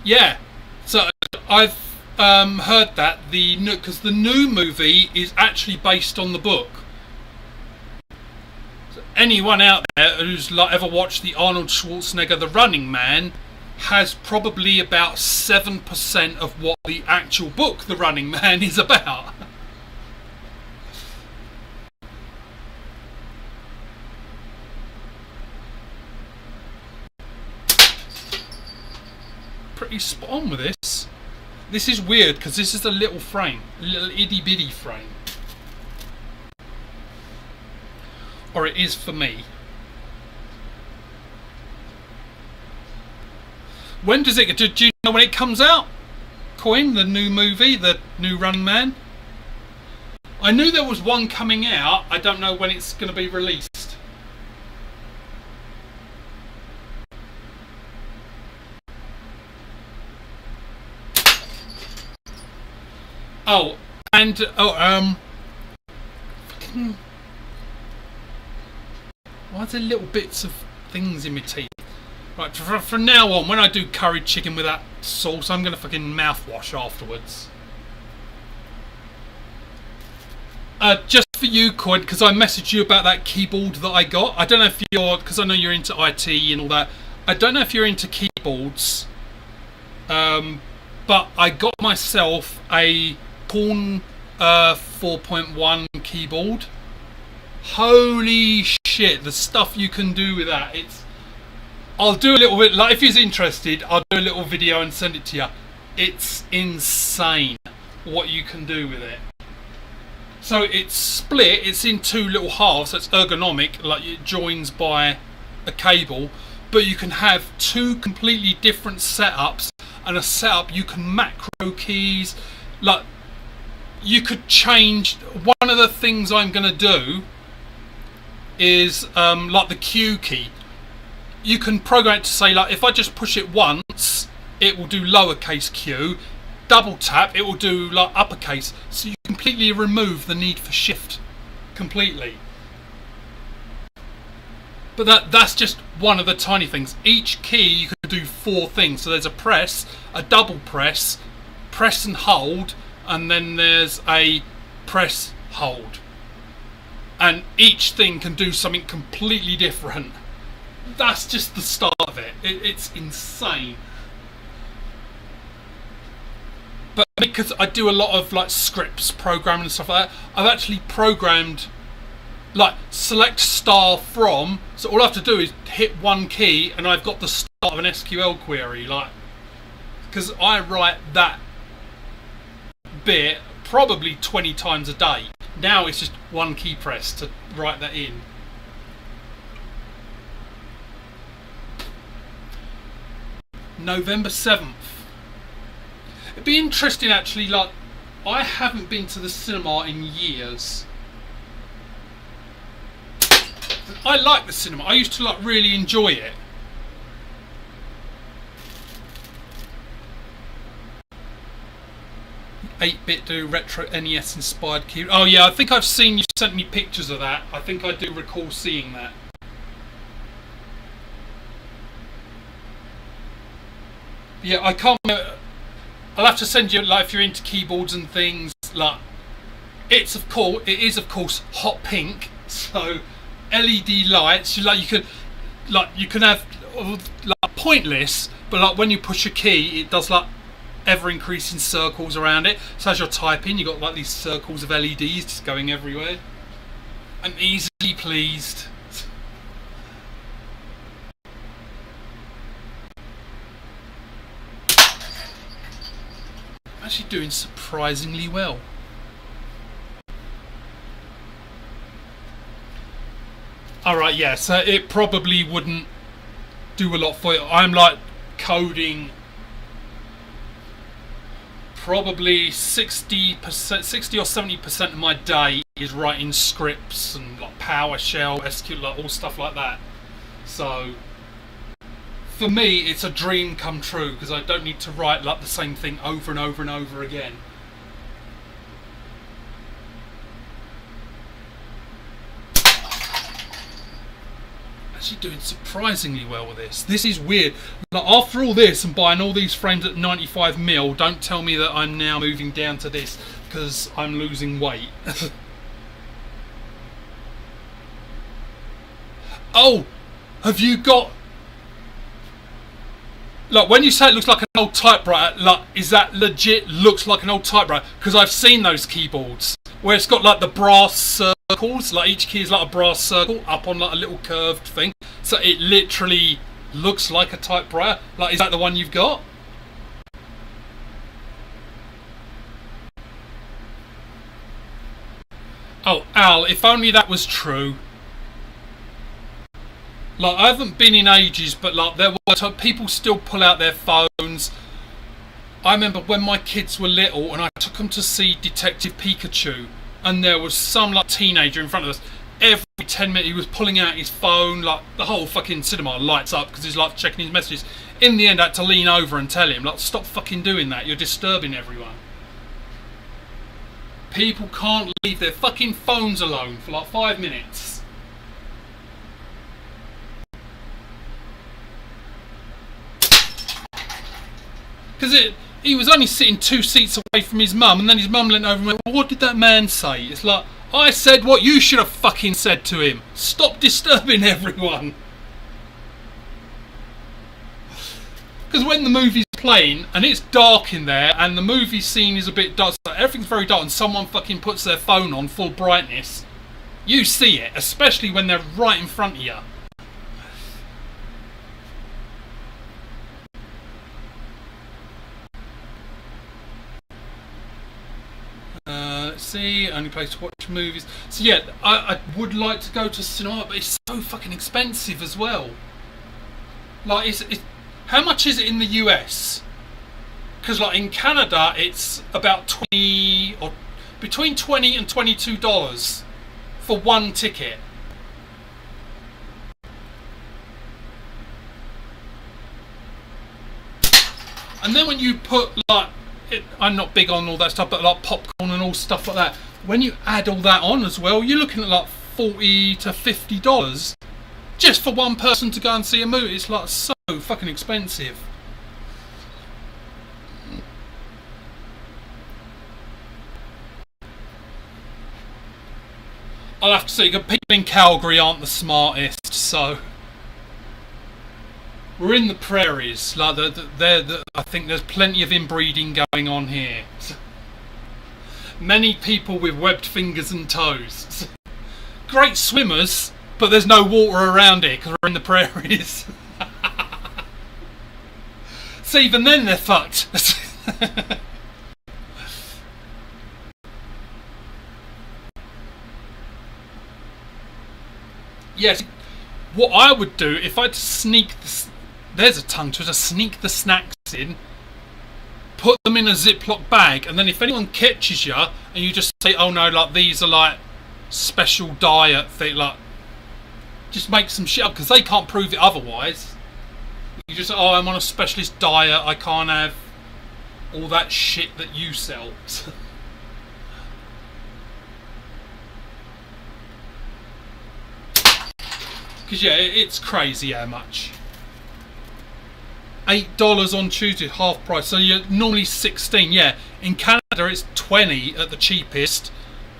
Yeah, so I've heard that because the new movie is actually based on the book. So anyone out there who's ever watched the Arnold Schwarzenegger The Running Man has probably about 7% of what the actual book The Running Man is about. Pretty spot on with this. This is weird because this is a little frame, a little itty bitty frame, or it is for me. When does it? Do you know when it comes out? Coin, the new movie, the new Running Man. I knew there was one coming out. I don't know when it's going to be released. Oh, and why are there little bits of things in my teeth? Right, from now on, when I do curried chicken with that sauce, I'm gonna fucking mouthwash afterwards. Just for you, Coin, because I messaged you about that keyboard that I got. I don't know if because I know you're into IT and all that. I don't know if you're into keyboards, but I got myself a Porn 4.1 keyboard. Holy shit, the stuff you can do with that. I'll do a little bit, if you're interested, I'll do a little video and send it to you. It's insane what you can do with it. So it's split, it's in two little halves, so it's ergonomic, like it joins by a cable, but you can have two completely different setups, and a setup you can macro keys, like you could change. One of the things I'm going to do is like the Q key. You can program it to say, like, if I just push it once, it will do lowercase q. Double tap, it will do like uppercase. So you completely remove the need for shift completely. But that's just one of the tiny things. Each key you can do 4 things. So there's a press, a double press, press and hold, and then there's a press hold. And each thing can do something completely different. That's just the start of it. It's insane. But because I do a lot of like scripts, programming and stuff like that, I've actually programmed like select star from. So all I have to do is hit one key, and I've got the start of an SQL query. Like, because I write that bit probably 20 times a day. Now it's just one key press to write that in. November 7th. It'd be interesting actually, like, I haven't been to the cinema in years. I like the cinema. I used to like really enjoy it. Eight-bit do retro NES inspired key. Oh yeah, I think I've seen you sent me pictures of that. I think I do recall seeing that. Yeah, I can't. I'll have to send you, like, if you're into keyboards and things. Like, it is of course hot pink. So LED lights. You can have like pointless, but like when you push a key, it does like ever increasing circles around it. So as you're typing, you got like these circles of LEDs just going everywhere. I'm easily pleased. Actually doing surprisingly well. Alright, yeah, so it probably wouldn't do a lot for you. I'm like coding probably 60%, 60 or 70% of my day is writing scripts and like PowerShell, SQL, like all stuff like that. So for me, it's a dream come true because I don't need to write like the same thing over and over and over again. Actually doing surprisingly well with this. This is weird. Like, after all this and buying all these frames at 95mm, don't tell me that I'm now moving down to this because I'm losing weight. Oh, have you got... Like, when you say it looks like an old typewriter, like, is that legit looks like an old typewriter? Because I've seen those keyboards where it's got like the brass circles, like each key is like a brass circle up on like a little curved thing. So it literally looks like a typewriter. Like, is that the one you've got? Oh, Al, if only that was true. Like, I haven't been in ages, but like there were people still pull out their phones. I remember when my kids were little and I took them to see Detective Pikachu, and there was some like teenager in front of us. Every 10 minutes he was pulling out his phone, like the whole fucking cinema lights up because he's like checking his messages. In the end I had to lean over and tell him, like, stop fucking doing that, you're disturbing everyone. People can't leave their fucking phones alone for like 5 minutes. Because he was only sitting 2 seats away from his mum, and then his mum leant over and went, well, what did that man say? It's like, I said what you should have fucking said to him. Stop disturbing everyone. Because when the movie's playing, and it's dark in there, and the movie scene is a bit dark, so everything's very dark, and someone fucking puts their phone on full brightness, you see it, especially when they're right in front of you. see. Only place to watch movies. So yeah, I would like to go to cinema, but it's so fucking expensive as well. Like, it's how much is it in the US? Because like in Canada, it's about 20 or between $20 and $22 for one ticket. And then when you put like, I'm not big on all that stuff, but like popcorn and all stuff like that. When you add all that on as well, you're looking at like $40 to $50 just for one person to go and see a movie. It's like so fucking expensive. I'll have to say, people in Calgary aren't the smartest, so we're in the prairies. Like I think there's plenty of inbreeding going on here. Many people with webbed fingers and toes. Great swimmers, but there's no water around it because we're in the prairies. So even then they're fucked. Yes, what I would do if I'd sneak there's a tongue twister, sneak the snacks in, put them in a Ziploc bag, and then if anyone catches you and you just say, oh no, like these are like special diet thing, like just make some shit up because they can't prove it otherwise. You just say, oh, I'm on a specialist diet, I can't have all that shit that you sell. Because yeah, it's crazy how much. $8 on Tuesday, half price. So you're normally 16. Yeah, in Canada it's 20 at the cheapest,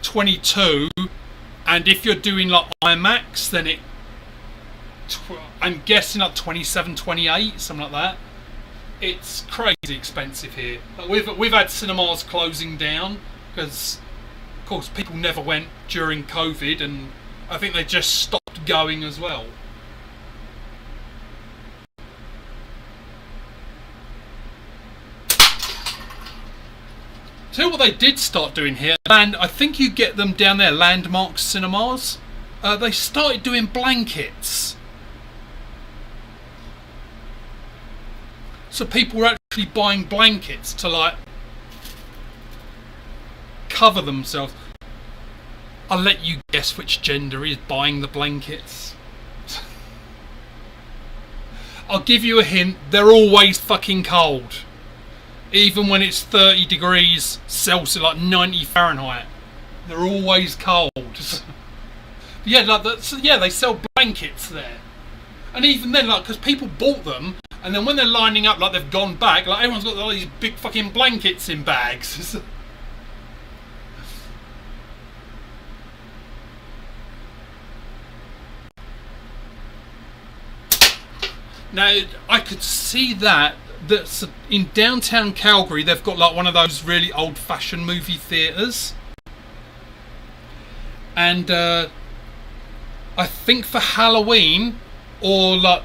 22, and if you're doing like IMAX, then I'm guessing like 27, 28, something like that. It's crazy expensive here. But we've had cinemas closing down because, of course, people never went during COVID, and I think they just stopped going as well. Tell you what they did start doing here, and I think you get them down there, Landmark Cinemas. They started doing blankets. So people were actually buying blankets to like cover themselves. I'll let you guess which gender is buying the blankets. I'll give you a hint, they're always fucking cold. Even when it's 30 degrees Celsius, like 90 Fahrenheit. They're always cold. Yeah, like so yeah, they sell blankets there. And even then, like, because people bought them, and then when they're lining up, like they've gone back, like everyone's got all these big fucking blankets in bags. Now, I could see that's in downtown Calgary. They've got like one of those really old-fashioned movie theatres, and I think for Halloween, or like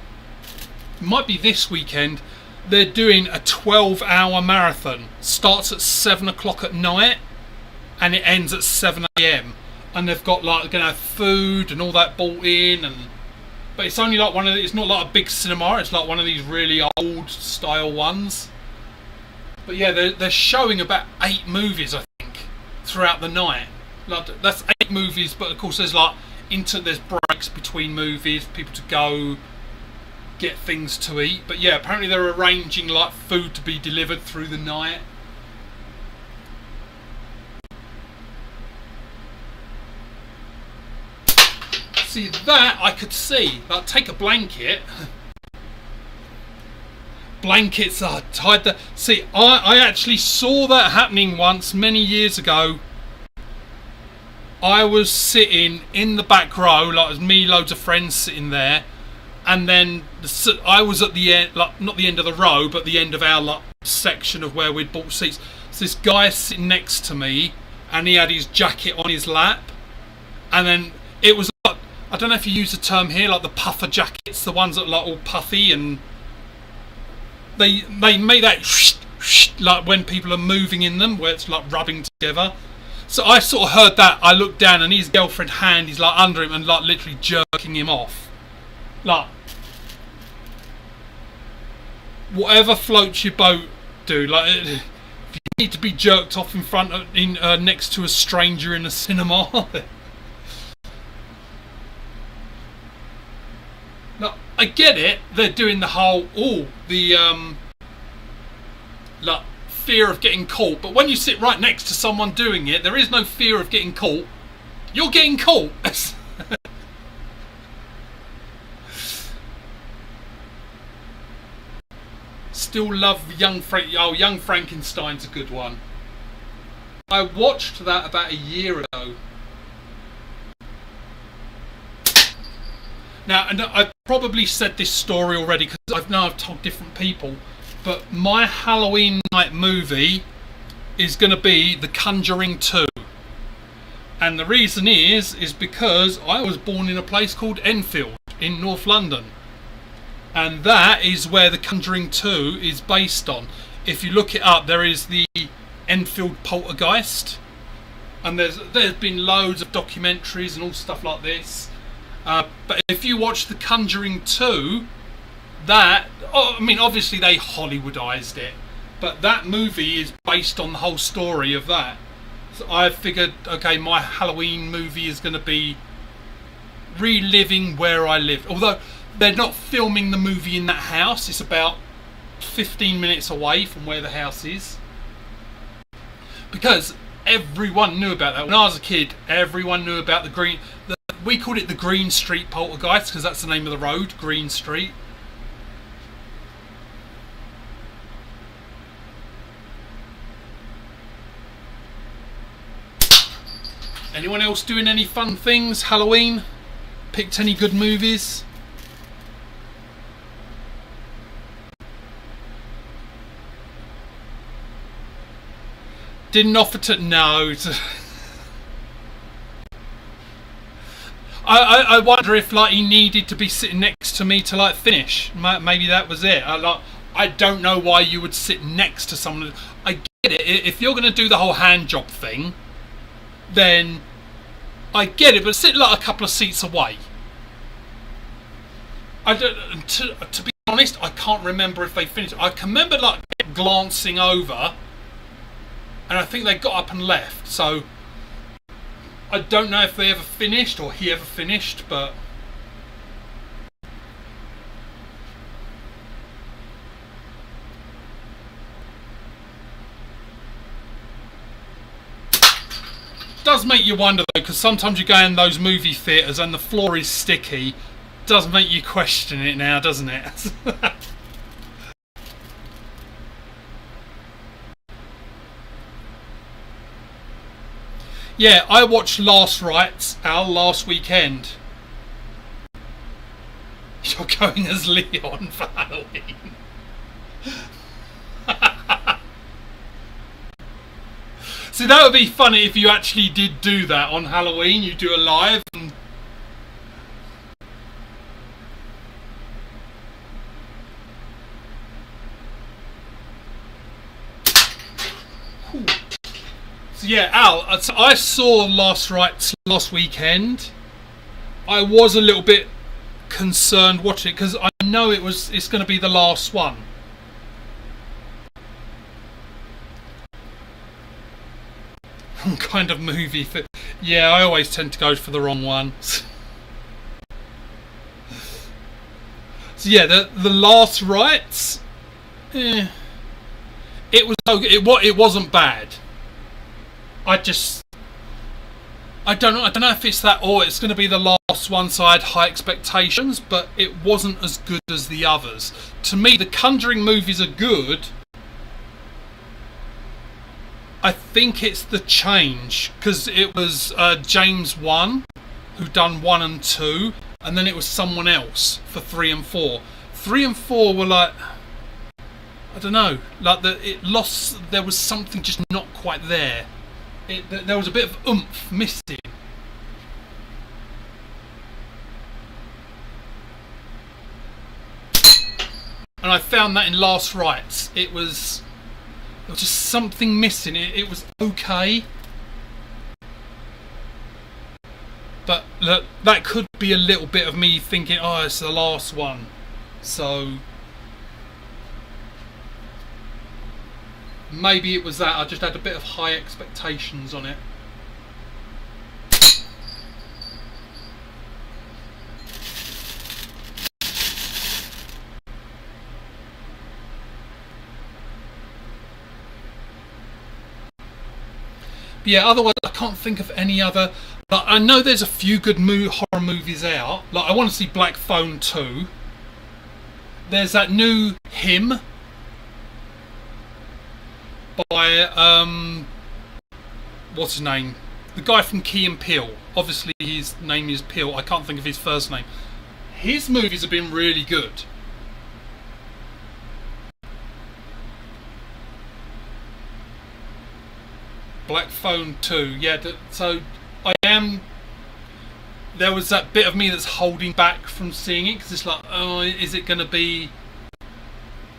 might be this weekend, they're doing a 12-hour marathon. Starts at 7 o'clock at night, and it ends at 7 a.m. And they've got like gonna have food and all that bought in, but it's only like it's not like a big cinema, it's like one of these really old style ones. But yeah, they're showing about 8 movies, I think, throughout the night. Like that's 8 movies, but of course there's breaks between movies, people to go get things to eat. But yeah, apparently they're arranging like food to be delivered through the night. See, that I could see. Like, take a blanket. Blankets are tied there. See, I actually saw that happening once many years ago. I was sitting in the back row, like it was me, loads of friends sitting there, and then I was at the end, like not the end of the row, but the end of our like section of where we'd bought seats. So this guy sitting next to me, and he had his jacket on his lap, and then it was like, I don't know if you use the term here, like the puffer jackets, the ones that are like all puffy, and they make that like when people are moving in them, where it's like rubbing together. So I sort of heard that. I looked down and his girlfriend's hand is like under him and like literally jerking him off. Like, whatever floats your boat, dude. Like, if you need to be jerked off in front of, next to a stranger in a cinema. Now, I get it. They're doing the whole, like, fear of getting caught. But when you sit right next to someone doing it, there is no fear of getting caught. You're getting caught. Still love Young Frankenstein's a good one. I watched that about a year ago. Now, and I've probably said this story already because I've told different people, but my Halloween night movie is going to be The Conjuring 2. And the reason is because I was born in a place called Enfield in North London. And that is where The Conjuring 2 is based on. If you look it up, there is the Enfield Poltergeist. And there's been loads of documentaries and all stuff like this. But if you watch The Conjuring 2, obviously they Hollywoodized it, but that movie is based on the whole story of that. So I figured, okay, my Halloween movie is going to be reliving where I lived. Although they're not filming the movie in that house, it's about 15 minutes away from where the house is. Because everyone knew about that. When I was a kid, everyone knew about we called it the Green Street Poltergeist because that's the name of the road, Green Street. Anyone else doing any fun things? Halloween? Picked any good movies? Didn't offer to... No. I wonder if like he needed to be sitting next to me to like finish. Maybe that was it. I don't know why you would sit next to someone. I get it. If you're going to do the whole hand job thing, then I get it. But sit like a couple of seats away. To be honest, I can't remember if they finished. I can remember like glancing over, and I think they got up and left. So I don't know if they ever finished or he ever finished, but it does make you wonder though, because sometimes you go in those movie theatres and the floor is sticky. Does make you question it now, doesn't it? Yeah, I watched Last Rites, Al, last weekend. You're going as Leon for Halloween. See, that would be funny if you actually did do that on Halloween. You do a live and... So yeah, Al, I saw Last Rites last weekend. I was a little bit concerned watching it because I know it's going to be the last one. Kind of movie for... Yeah, I always tend to go for the wrong one. So yeah, the Last Rites, it wasn't bad. I don't know if it's that or it's going to be the last one, so I had high expectations, but it wasn't as good as the others. To me, the Conjuring movies are good. I think it's the change, because it was James 1 who done 1 and 2, and then it was someone else for 3 and 4. 3 and 4 were like, I don't know, like there was something just not quite there. There was a bit of oomph missing. And I found that in Last Rites. There was just something missing. It was okay. that could be a little bit of me thinking, oh, it's the last one, so maybe it was that I just had a bit of high expectations on it. But yeah, otherwise I can't think of any other. Like, I know there's a few good horror movies out. Like, I want to see Black Phone 2. There's that new Him by what's his name? The guy from Key and Peele. Obviously his name is Peele. I can't think of his first name. His movies have been really good. Black Phone 2. Yeah, so I am. There was that bit of me that's holding back from seeing it because it's like, oh, is it going to be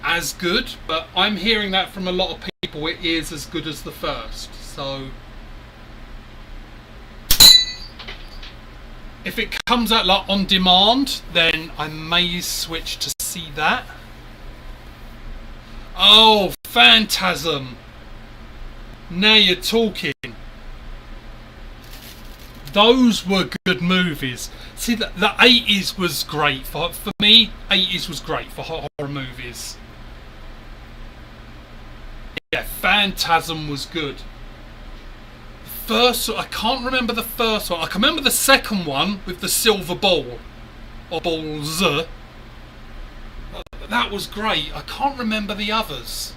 as good? But I'm hearing that from a lot of people. It is as good as the first. So if it comes out like on demand, then I may switch to see that. Oh, Phantasm. Now you're talking. Those were good movies. See, the 80s was great for me. 80s was great for horror movies. Yeah, Phantasm was good. First, I can't remember the first one. I can remember the second one with the silver ball or balls. That was great. I can't remember the others.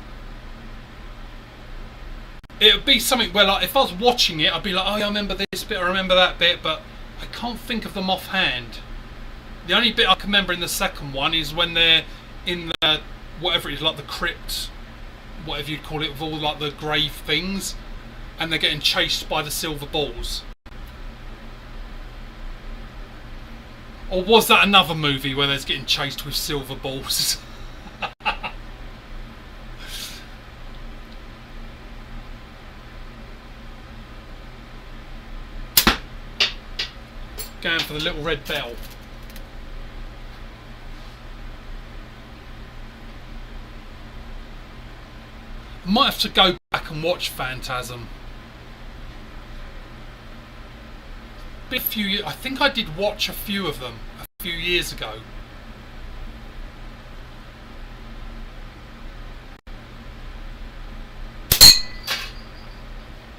It would be something where, like, if I was watching it, I'd be like, oh, yeah, I remember this bit, I remember that bit, but I can't think of them offhand. The only bit I can remember in the second one is when they're in the, whatever it is, like the crypt, whatever you'd call it, with all, like, the grave things, and they're getting chased by the silver balls. Or was that another movie where they're getting chased with silver balls? Going for the little red bell. I might have to go back and watch Phantasm. I think I did watch a few of them a few years ago.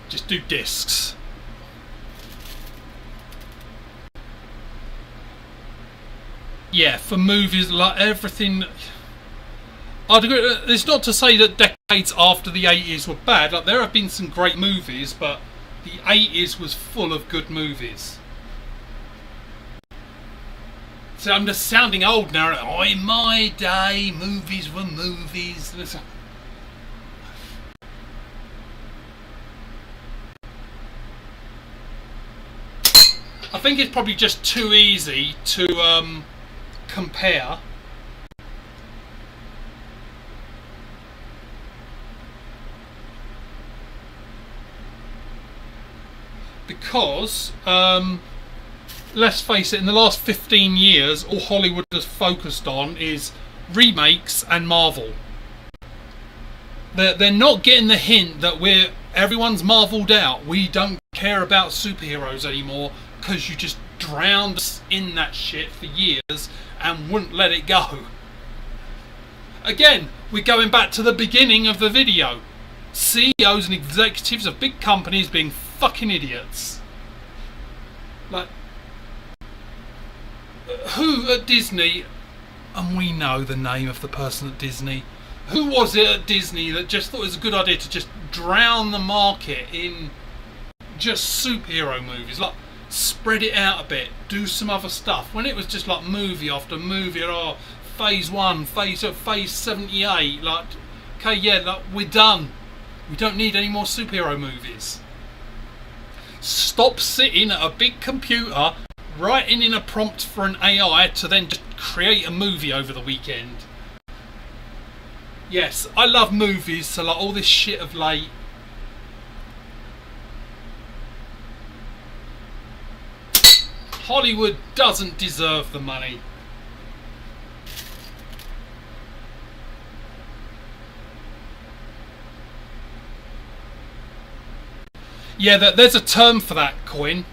Just do discs. Yeah, for movies, like everything, I'd agree. It's not to say that decades after the 80s were bad. Like, there have been some great movies, but the 80s was full of good movies. So I'm just sounding old now. Oh, in my day, movies were movies. I think it's probably just too easy to compare. Because let's face it, in the last 15 years all Hollywood has focused on is remakes and Marvel. They're not getting the hint that everyone's Marveled out. We don't care about superheroes anymore because you just drowned us in that shit for years and wouldn't let it go. Again, we're going back to the beginning of the video. CEOs and executives of big companies being fucking idiots. Like, who at Disney, and we know the name of the person at Disney, who was it at Disney that just thought it was a good idea to just drown the market in just superhero movies? Like, spread it out a bit, do some other stuff, when it was just like movie after movie. Oh, phase 1, phase 78, like, okay, yeah, like, we're done, we don't need any more superhero movies. Stop sitting at a big computer writing in a prompt for an AI to then just create a movie over the weekend. Yes, I love movies, so like all this shit of late, Hollywood doesn't deserve the money. Yeah, there's a term for that, Coin.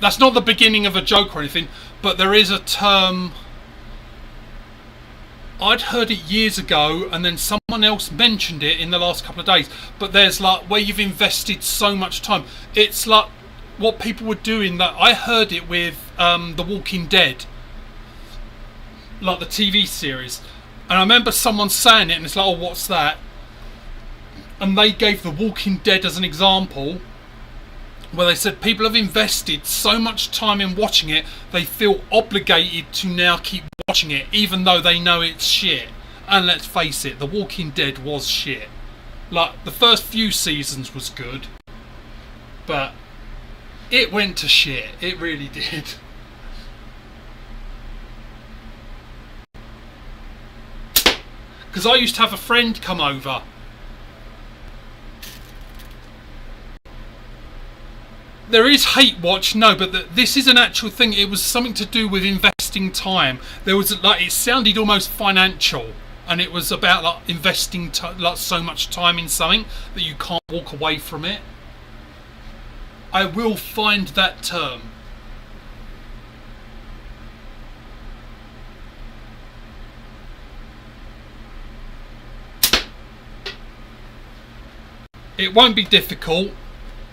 That's not the beginning of a joke or anything, but there is a term. I'd heard it years ago, and then someone else mentioned it in the last couple of days. But there's like where you've invested so much time. It's like what people were doing. That I heard it with The Walking Dead, like the TV series, and I remember someone saying it, and it's like, oh, what's that? And they gave The Walking Dead as an example, where they said people have invested so much time in watching it, they feel obligated to now keep watching it, even though they know it's shit. And let's face it, The Walking Dead was shit. Like, the first few seasons was good, but it went to shit. It really did. Because I used to have a friend come over. There is hate watch, no, but this is an actual thing. It was something to do with investing time. There was like, it sounded almost financial, and it was about like investing like so much time in something that you can't walk away from it. I will find that term. It won't be difficult.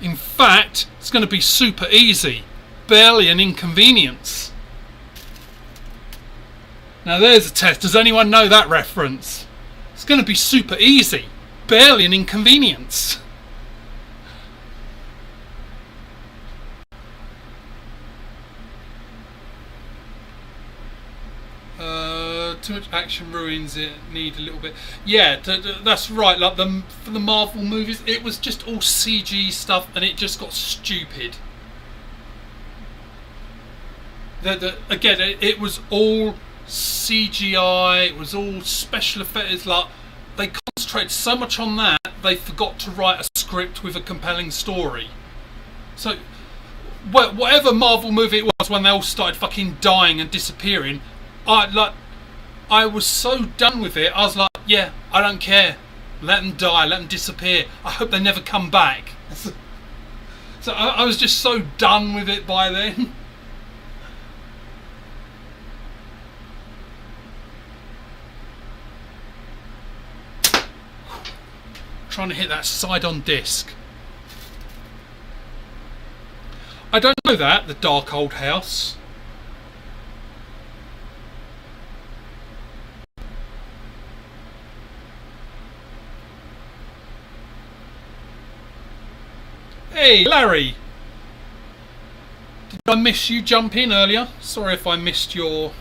In fact, it's going to be super easy. Barely an inconvenience. Now there's a test. Does anyone know that reference? It's going to be super easy. Barely an inconvenience. Too much action ruins it. Need a little bit. Yeah, that's right. Like for the Marvel movies, it was just all CG stuff, and it just got stupid. Again, it was all CGI. It was all special effects. Like they concentrated so much on that, they forgot to write a script with a compelling story. So, whatever Marvel movie it was, when they all started fucking dying and disappearing, I was so done with it. I was like, yeah, I don't care. Let them die. Let them disappear. I hope they never come back. So I was just so done with it by then. Trying to hit that side-on disc. I don't know that, the dark old house. Hey, Larry! Did I miss you jump in earlier? Sorry if I missed your...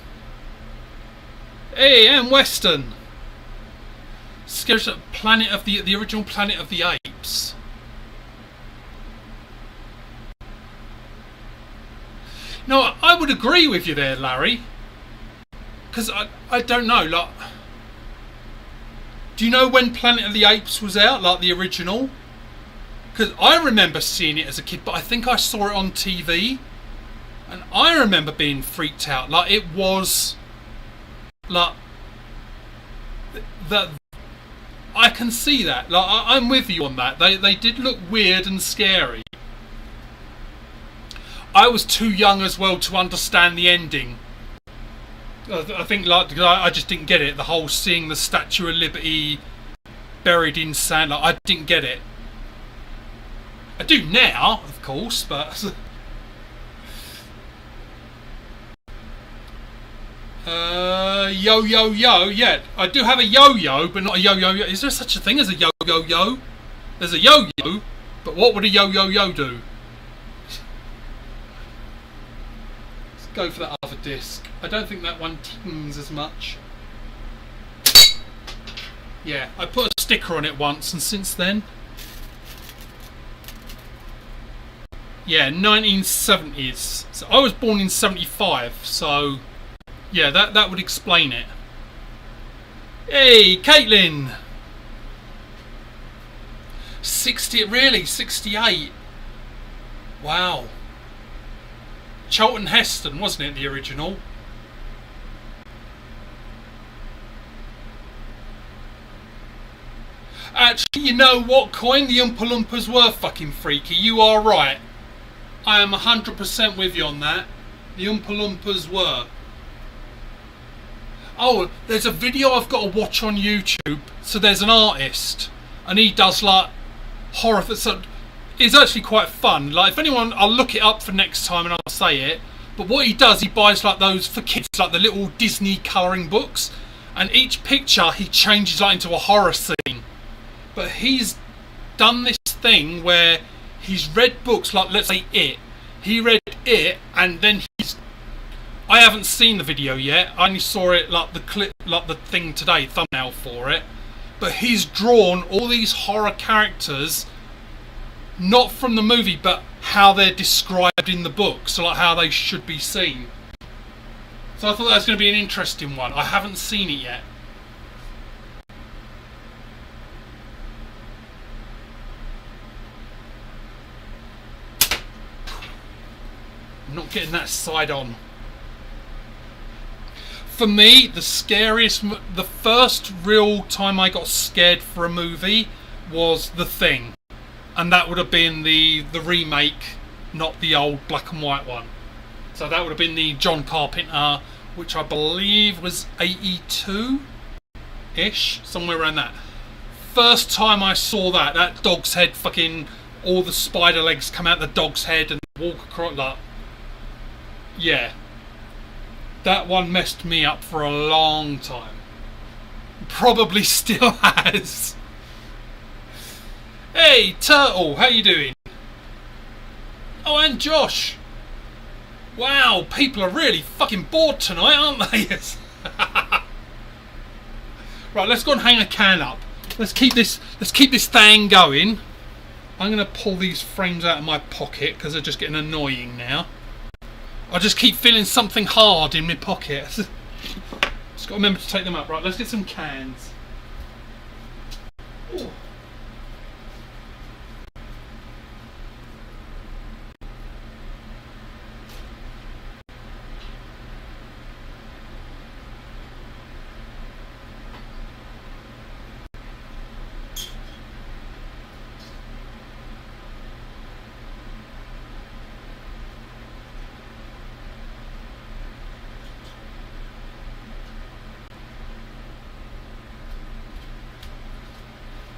Hey, I'm Weston! Scares Planet of the original Planet of the Apes. No, I would agree with you there, Larry. Because I don't know, like... Do you know when Planet of the Apes was out, like the original? Because I remember seeing it as a kid, but I think I saw it on TV, and I remember being freaked out. Like, it was like that. I can see that. Like, I'm with you on that. They did look weird and scary. I was too young as well to understand the ending. I think I just didn't get it. The whole seeing the Statue of Liberty buried in sand. Like, I didn't get it. I do now, of course, but... yo, yeah. I do have a yo-yo, but not a yo-yo-yo. Is there such a thing as a yo-yo-yo? There's a yo-yo, but what would a yo-yo-yo do? Let's go for that other disc. I don't think that one tings as much. Yeah, I put a sticker on it once, and since then... Yeah, 1970s. So I was born in 75, so yeah, that would explain it. Hey, Caitlin! 60, really? 68? Wow. Charlton Heston, wasn't it, the original? Actually, you know what, Coin? The Oompa Loompas were fucking freaky. You are right. I am 100% with you on that. The Oompa Loompas were. Oh, there's a video I've got to watch on YouTube. So there's an artist, and he does like horror. So it's actually quite fun. Like, if anyone, I'll look it up for next time and I'll say it. But what he does, he buys like those for kids, like the little Disney colouring books, and each picture he changes like into a horror scene. But he's done this thing where he's read books like, let's say, It. He read It, and then I haven't seen the video yet. I only saw it like the clip, like the thing today, thumbnail for it. But he's drawn all these horror characters, not from the movie, but how they're described in the book, so like how they should be seen. So I thought that was going to be an interesting one. I haven't seen it yet. I'm not getting that side on. For me, the first real time I got scared for a movie was The Thing. And that would have been the remake, not the old black and white one. So that would have been the John Carpenter, which I believe was 82-ish, somewhere around that. First time I saw that dog's head, fucking all the spider legs come out the dog's head and walk across, like, yeah. That one messed me up for a long time. Probably still has. Hey, Turtle, how you doing? Oh, and Josh. Wow, people are really fucking bored tonight, aren't they? Right, let's go and hang a can up. Let's keep this thing going. I'm going to pull these frames out of my pocket because they're just getting annoying now. I just keep feeling something hard in my pocket. Just got to remember to take them up. Right, let's get some cans. Ooh.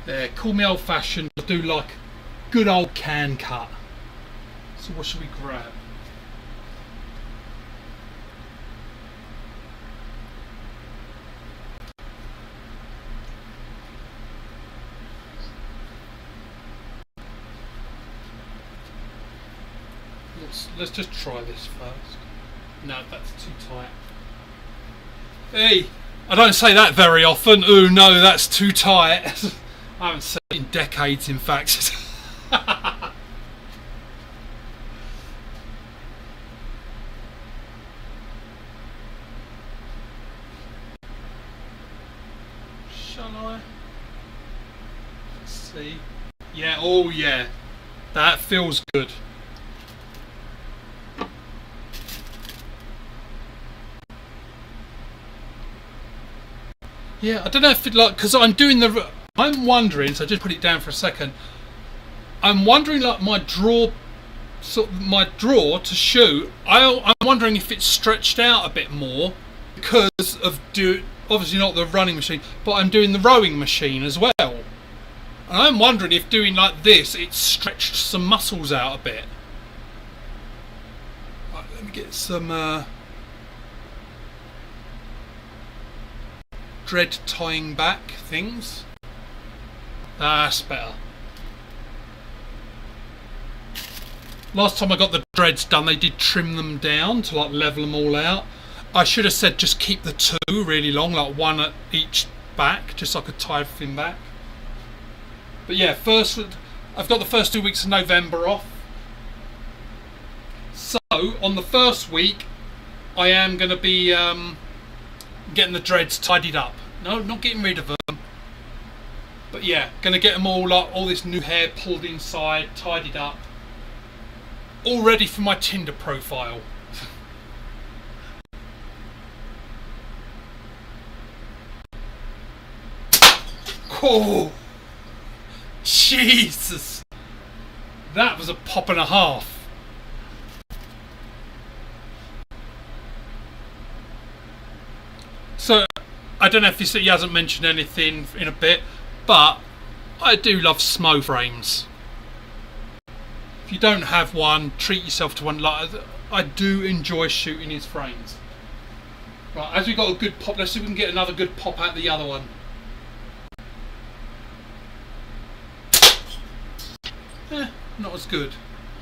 There, call me old fashioned, I do like good old can cut. So what should we grab? Let's just try this first. No, that's too tight. Hey, I don't say that very often. Ooh, no, that's too tight. I haven't said it in decades, in fact. Shall I? Let's see. Yeah, oh yeah. That feels good. Yeah, I don't know if it like, because I'm wondering, so just put it down for a second. I'm wondering, like, my draw to shoot, I'm wondering if it's stretched out a bit more because of obviously not the running machine, but I'm doing the rowing machine as well. And I'm wondering if doing like this, it's stretched some muscles out a bit. Right, let me get some dread tying back things. That's better. Last time I got the dreads done, they did trim them down to like level them all out. I should have said just keep the two really long, like one at each back, just so I could tie everything back. But yeah, I've got the first 2 weeks of November off. So on the first week, I am going to be getting the dreads tidied up. No, not getting rid of them. But yeah, going to get them all, like all this new hair pulled inside, tidied up. All ready for my Tinder profile. Oh, Jesus. That was a pop and a half. So, I don't know if he hasn't mentioned anything in a bit, but I do love SMO frames. If you don't have one, treat yourself to one. Like, I do enjoy shooting his frames. Right, as we got a good pop, let's see if we can get another good pop out the other one. Not as good.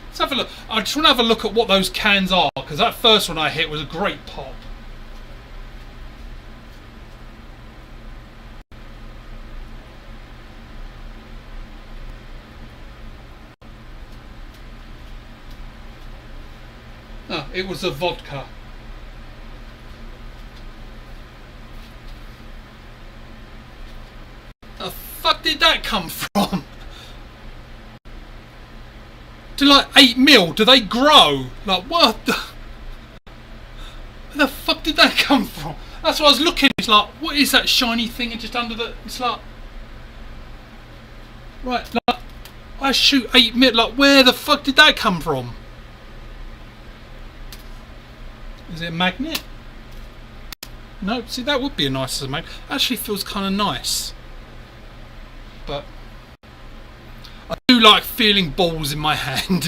Let's have a look. I just want to have a look at what those cans are, because that first one I hit was a great pop. Oh, it was a vodka. The fuck did that come from? To like 8 mil, do they grow? Like what the? Where the fuck did that come from? That's what I was looking. It's like, what is that shiny thing just under the? It's like, right, like I shoot 8 mil. Like where the fuck did that come from? Is it a magnet? No, see that would be a nice magnet. Actually feels kind of nice. But I do like feeling balls in my hand.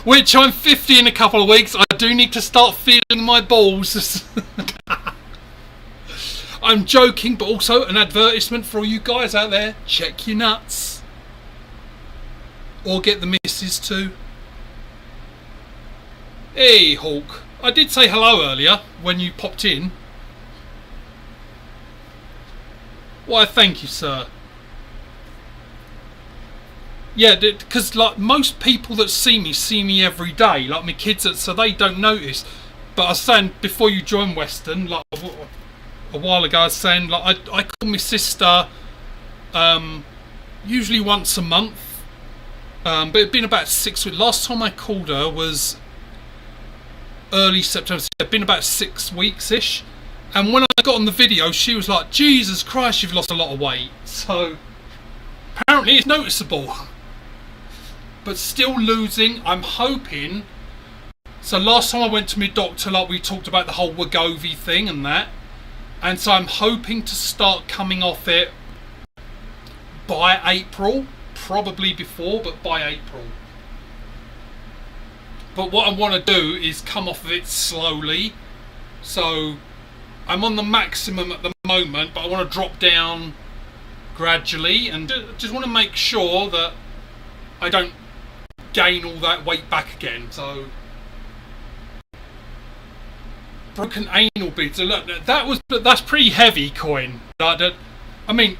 Which I'm 50 in a couple of weeks. I do need to start feeling my balls. I'm joking, but also an advertisement for all you guys out there. Check your nuts. Or get the missus too. Hey Hawk, I did say hello earlier when you popped in. Why thank you sir. Yeah, because like most people that see me every day, like my kids, so they don't notice. But I was saying before you joined Western, like a while ago, I was saying like I call my sister usually once a month, but it'd been about 6 weeks. Last time I called her was early September. So it'd been about 6 weeks ish. And when I got on the video, she was like, "Jesus Christ, you've lost a lot of weight." So apparently it's noticeable. But still losing, I'm hoping. So last time I went to my doctor, like we talked about the whole Wegovy thing and that. And so I'm hoping to start coming off it by April. Probably before, but by April. But what I want to do is come off of it slowly. So I'm on the maximum at the moment, but I want to drop down gradually. And just want to make sure that I don't gain all that weight back again. So broken anal beads. So look, that's pretty heavy coin. I mean,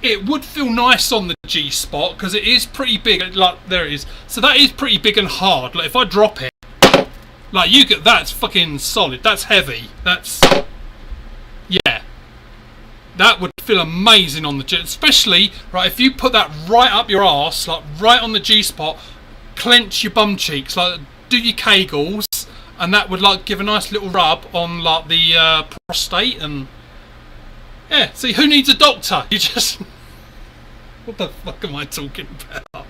it would feel nice on the G spot because it is pretty big. Like there it is. So that is pretty big and hard. Like if I drop it, like you get that's fucking solid. That's heavy. That's yeah. That would feel amazing on the G, especially right if you put that right up your arse, like right on the G spot. Clench your bum cheeks, like do your kegels, and that would like give a nice little rub on like the prostate and yeah. See, who needs a doctor? You just what the fuck am I talking about?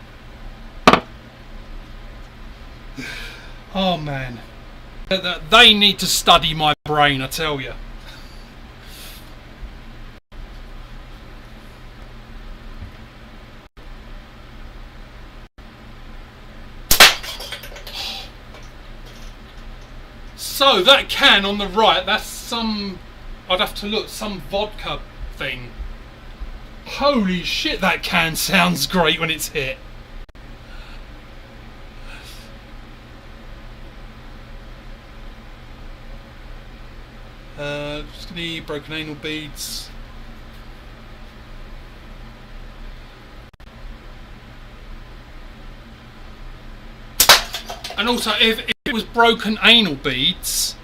Oh man, they need to study my brain, I tell you. So that can on the right, that's some, I'd have to look, some vodka thing. Holy shit, that can sounds great when it's hit. Just gonna need broken anal beads. And also, if it was broken anal beads,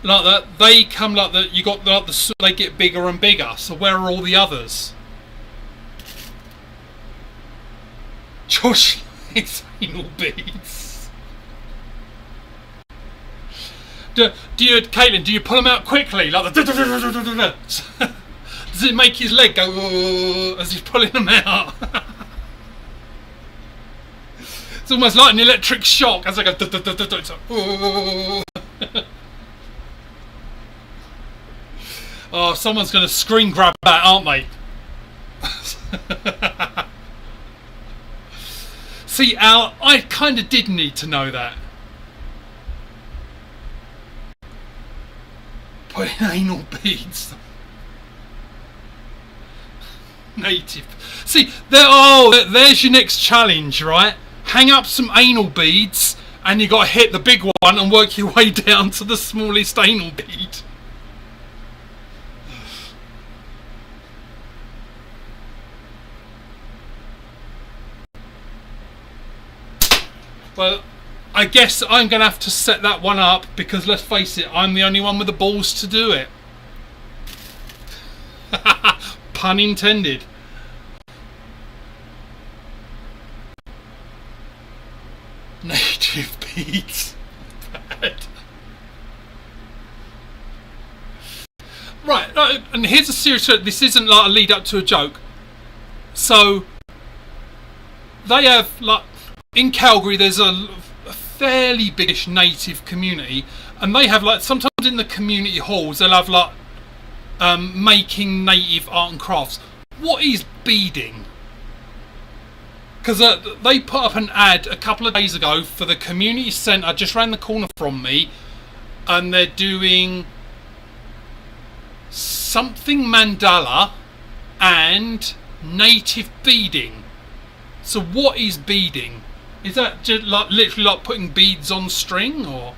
like that, they come like that. You got like they get bigger and bigger. So where are all the others? Josh likes anal beads. Do you, Caitlin? Do you pull them out quickly, like the Does it make his leg go as he's pulling them out? It's almost like an electric shock as I go. It's like, oh, someone's going to screen grab that, aren't they? See, Al, I kind of did need to know that. Putting anal beads. Native. See, there's your next challenge, right? Hang up some anal beads, and you got to hit the big one and work your way down to the smallest anal bead. Well, I guess I'm going to have to set that one up because, let's face it, I'm the only one with the balls to do it. Pun intended. Native beads. Bad. Right, and here's a serious... This isn't like a lead up to a joke. So, they have, like... In Calgary, there's a fairly biggish native community, and they have, like, sometimes in the community halls, they'll have, like, making native art and crafts. What is beading? Because they put up an ad a couple of days ago for the community centre just round the corner from me, and they're doing something mandala and native beading. So what is beading? Is that just like literally like putting beads on string, or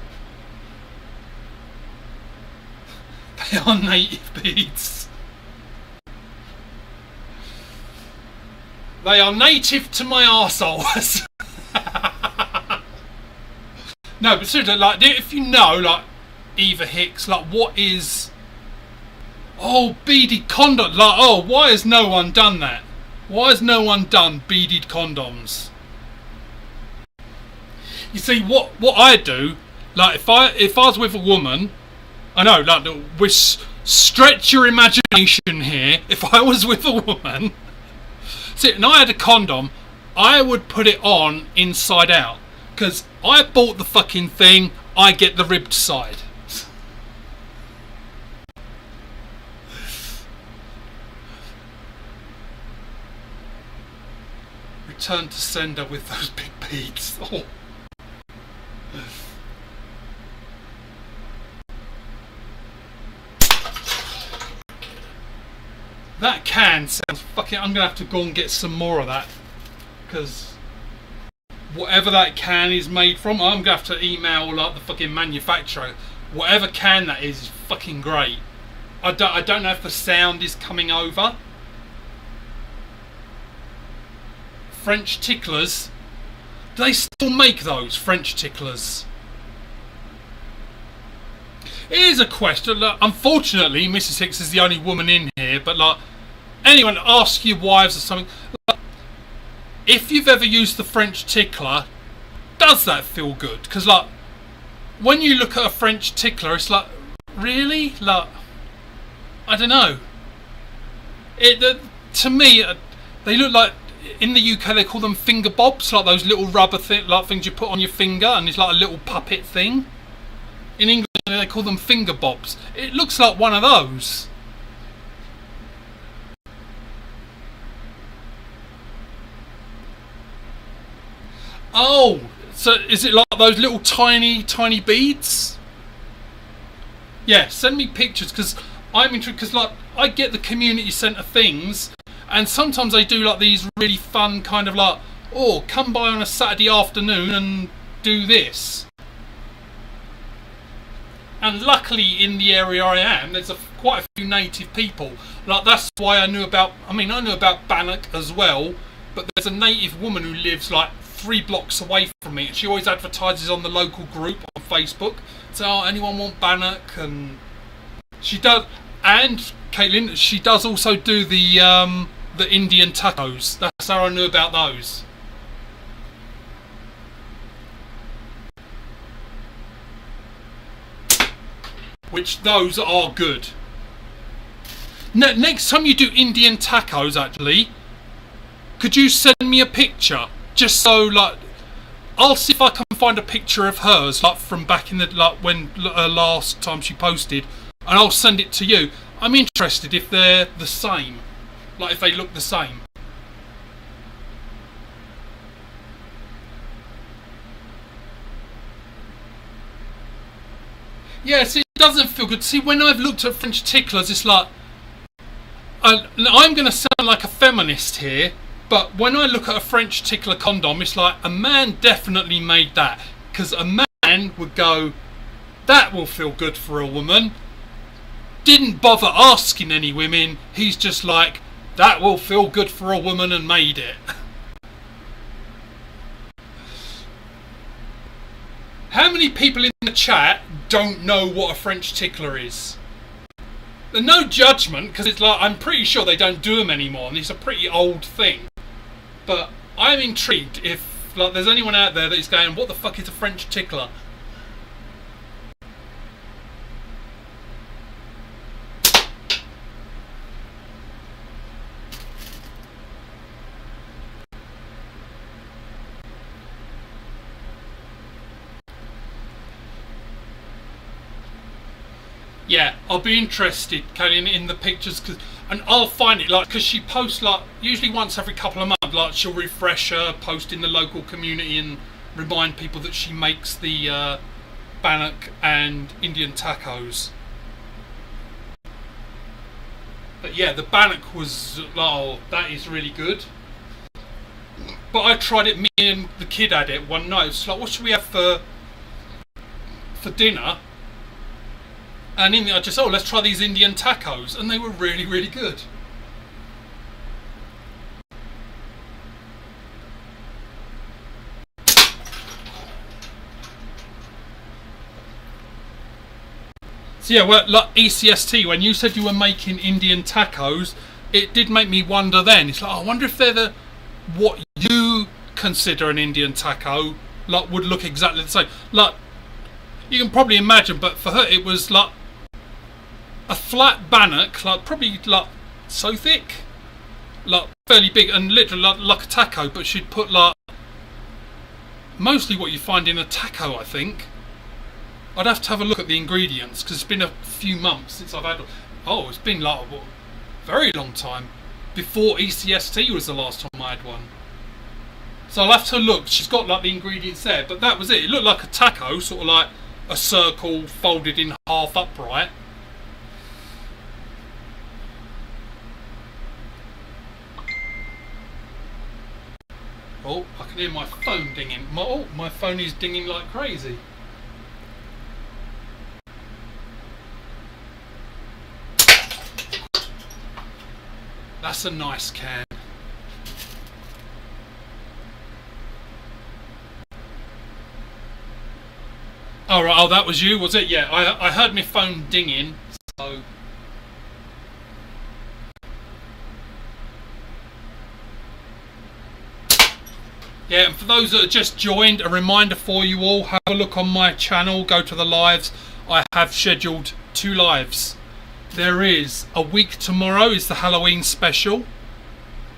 they are native beads? They are native to my arsehole. No, but seriously, like, if you know, like, Eva Hicks, like, what is... Oh, beaded condom. Like, oh, why has no one done that? Why has no one done beaded condoms? You see, what I do, like, if I was with a woman, I know, like, stretch your imagination here. If I was with a woman, see, and I had a condom, I would put it on inside out, because I bought the fucking thing. I get the ribbed side. Return to sender with those big beads. Oh. That can sounds fucking... I'm gonna have to go and get some more of that, because whatever that can is made from, I'm gonna have to email like the fucking manufacturer. Whatever can that is fucking great. I don't know if the sound is coming over. French ticklers. Do they still make those French ticklers? It is a question. Look, unfortunately, Mrs. Hicks is the only woman in here, but like, anyone ask your wives or something, like, if you've ever used the French tickler, does that feel good? Because like, when you look at a French tickler, it's like, really? Like, I don't know. To me, they look like, in the UK they call them finger bobs, like those little rubber like things you put on your finger, and it's like a little puppet thing. In English they call them finger bobs. It looks like one of those. Oh, so is it like those little tiny beads? Yeah, send me pictures, because I'm intrigued, because like, I get the community centre things, and sometimes they do like these really fun kind of like, oh, come by on a Saturday afternoon and do this. And luckily in the area I am, there's quite a few native people. Like, that's why I knew about Bannock as well, but there's a native woman who lives like 3 blocks away from me, and she always advertises on the local group on Facebook. So, oh, anyone want Bannock? And she does. And Caitlin, she does also do the Indian tacos. That's how I knew about those. Which those are good. Next time you do Indian tacos, actually, could you send me a picture? Just so, like, I'll see if I can find a picture of hers, like, from back in the, like, when last time she posted, and I'll send it to you. I'm interested if they're the same. Like, if they look the same. Yeah, see, it doesn't feel good. See, when I've looked at French ticklers, it's like... I'm going to sound like a feminist here, but when I look at a French tickler condom, it's like, a man definitely made that. Because a man would go, that will feel good for a woman. Didn't bother asking any women. He's just like, that will feel good for a woman, and made it. How many people in the chat don't know what a French tickler is? No judgment, because it's like, I'm pretty sure they don't do them anymore, and it's a pretty old thing. But I'm intrigued if, like, there's anyone out there that is going, what the fuck is a French tickler? Yeah, I'll be interested, Kelly, in the pictures, and I'll find it, like, because she posts, like, usually once every couple of months, like, she'll refresh her, post in the local community and remind people that she makes the bannock and Indian tacos. But yeah, the bannock was, oh, that is really good. But I tried it, me and the kid had it one night. It's like, what should we have for dinner? And in the, I just, let's try these Indian tacos, and they were really, really good. So yeah, well, like ECST, when you said you were making Indian tacos, it did make me wonder then. It's like, I wonder if they're what you consider an Indian taco, like, would look exactly the same. Like, you can probably imagine, but for her it was like a flat bannock, like, probably like so thick, like fairly big, and literally like a taco, but she'd put like mostly what you find in a taco, I think. I'd have to have a look at the ingredients, because it's been a few months since I've had. Oh, it's been like a very long time. Before ECST was the last time I had one. So I'll have to look. She's got like the ingredients there, but that was it. It looked like a taco, sort of like a circle folded in half upright. Oh, I can hear my phone dinging. My phone is dinging like crazy. That's a nice can. Oh, right. Oh, that was you, was it? Yeah, I heard my phone dinging, so... Yeah, and for those that have just joined, a reminder for you all, have a look on my channel, go to the lives. I have scheduled 2 lives. There is a week tomorrow is the Halloween special,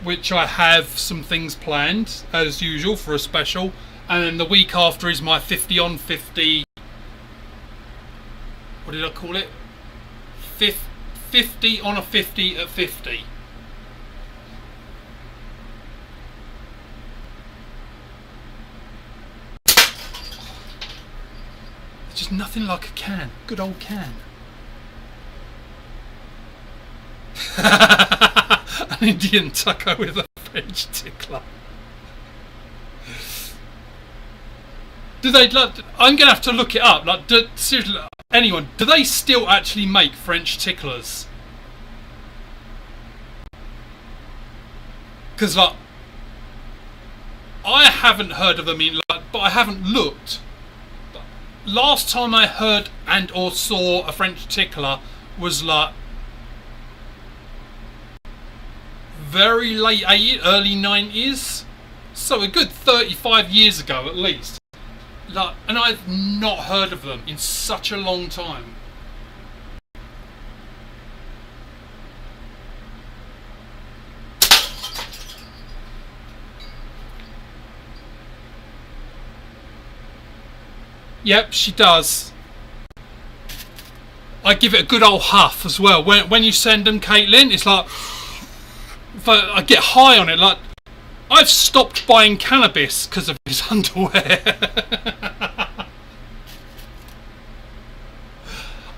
which I have some things planned, as usual, for a special. And then the week after is my 50 on 50... What did I call it? 50 on a 50 at 50. Just nothing like a can. Good old can. An Indian taco with a French tickler. Do they? Like, I'm gonna have to look it up. Like, seriously, anyone? Do they still actually make French ticklers? Because like, I haven't heard of them in like, but I haven't looked. Last time I heard and or saw a French tickler was like very late 80s, early 90s, so a good 35 years ago at least. Like, and I've not heard of them in such a long time. Yep, she does. I give it a good old huff as well. When you send them, Caitlin, it's like I get high on it. Like I've stopped buying cannabis because of his underwear.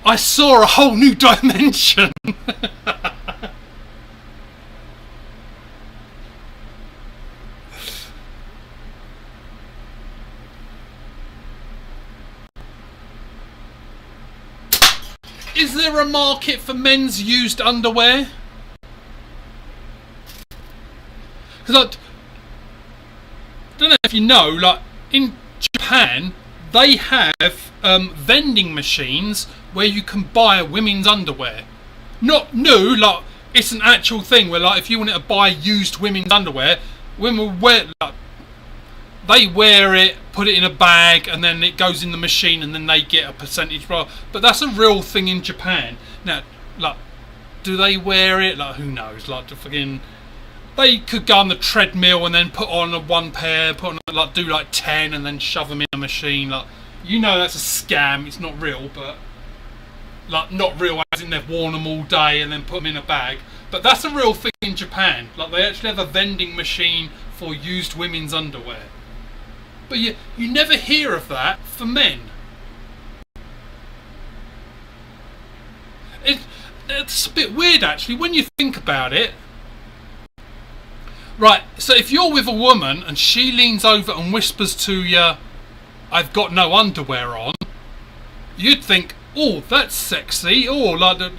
I saw a whole new dimension. Is there a market for men's used underwear? Because I don't know if you know, like in Japan, they have vending machines where you can buy women's underwear. Not new, like it's an actual thing where, like, if you wanted to buy used women's underwear, women wear, like, they wear it, put it in a bag, and then it goes in the machine, and then they get a percentage. But that's a real thing in Japan. Now, like, do they wear it? Like, who knows? Like, the fucking, they could go on the treadmill and then put on one pair, put on, like, do like 10, and then shove them in a machine. Like, you know, that's a scam. It's not real, but like, not real as in they've worn them all day and then put them in a bag. But that's a real thing in Japan. Like, they actually have a vending machine for used women's underwear. But you never hear of that for men. It's a bit weird, actually, when you think about it. Right, so if you're with a woman and she leans over and whispers to you, "I've got no underwear on," you'd think, "Oh, that's sexy." Oh, like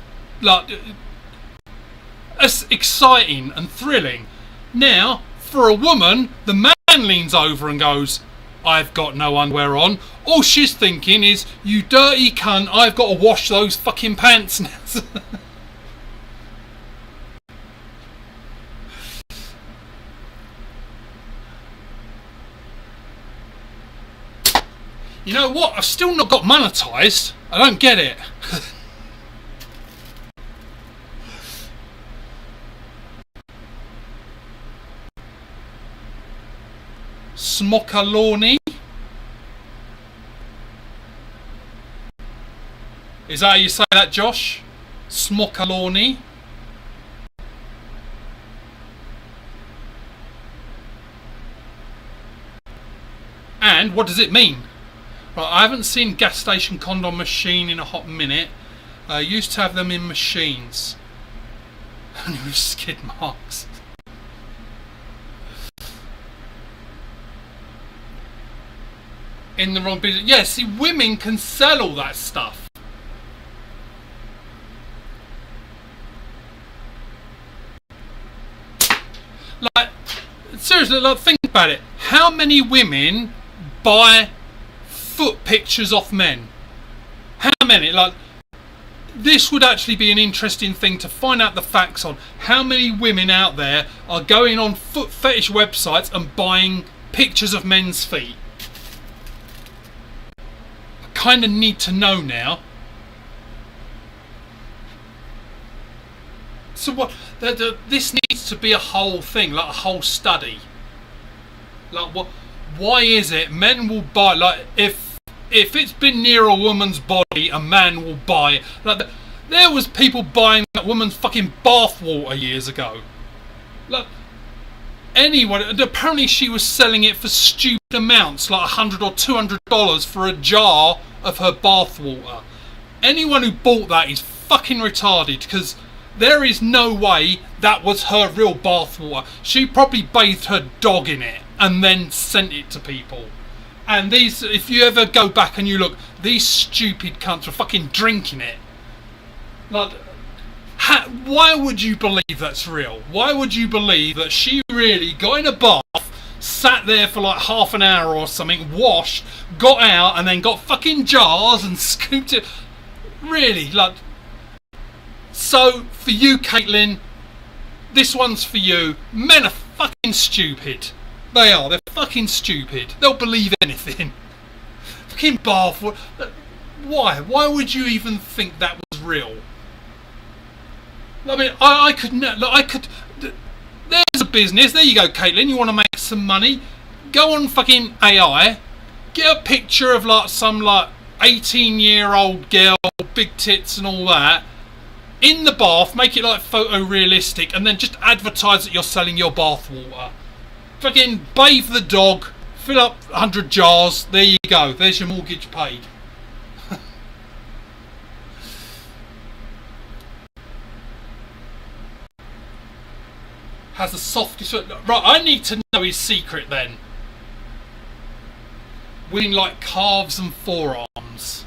that's exciting and thrilling. Now, for a woman, the man leans over and goes, "I've got no underwear on." All she's thinking is, "You dirty cunt, I've got to wash those fucking pants now." You know what? I've still not got monetized. I don't get it. Smokaloni? Is that how you say that, Josh? Smokaloni? And what does it mean? Right, I haven't seen gas station condom machine in a hot minute. I used to have them in machines. And it was skid marks. In the wrong business. Yeah, see, women can sell all that stuff. Like, seriously, like, think about it. How many women buy foot pictures off men? How many? Like, this would actually be an interesting thing to find out the facts on. How many women out there are going on foot fetish websites and buying pictures of men's feet? I kind of need to know now. So what? This needs to be a whole thing, like a whole study. Like, what? Why is it men will buy, like, if it's been near a woman's body, a man will buy it. Like, there was people buying that woman's fucking bath water years ago. Like, anyone, and apparently she was selling it for stupid amounts, like $100 or $200 for a jar of her bath water. Anyone who bought that is fucking retarded, because there is no way that was her real bath water. She probably bathed her dog in it and then sent it to people. And these, if you ever go back and you look, these stupid cunts were fucking drinking it. Like, why would you believe that's real? Why would you believe that she really got in a bath, sat there for like half an hour or something, washed, got out, and then got fucking jars and scooped it? Really, like. So, for you, Caitlin, this one's for you. Men are fucking stupid. They are. They're fucking stupid. They'll believe anything. Fucking bath. Why? Why would you even think that was real? I mean, I could. There's a business. There you go, Caitlin. You want to make some money? Go on fucking AI. Get a picture of like some like 18-year-old girl, big tits and all that, in the bath, make it like photorealistic, and then just advertise that you're selling your bath water. Fucking bathe the dog, fill up 100 jars, there you go, there's your mortgage paid. Has the softest... Right, I need to know his secret then. Winning like calves and forearms.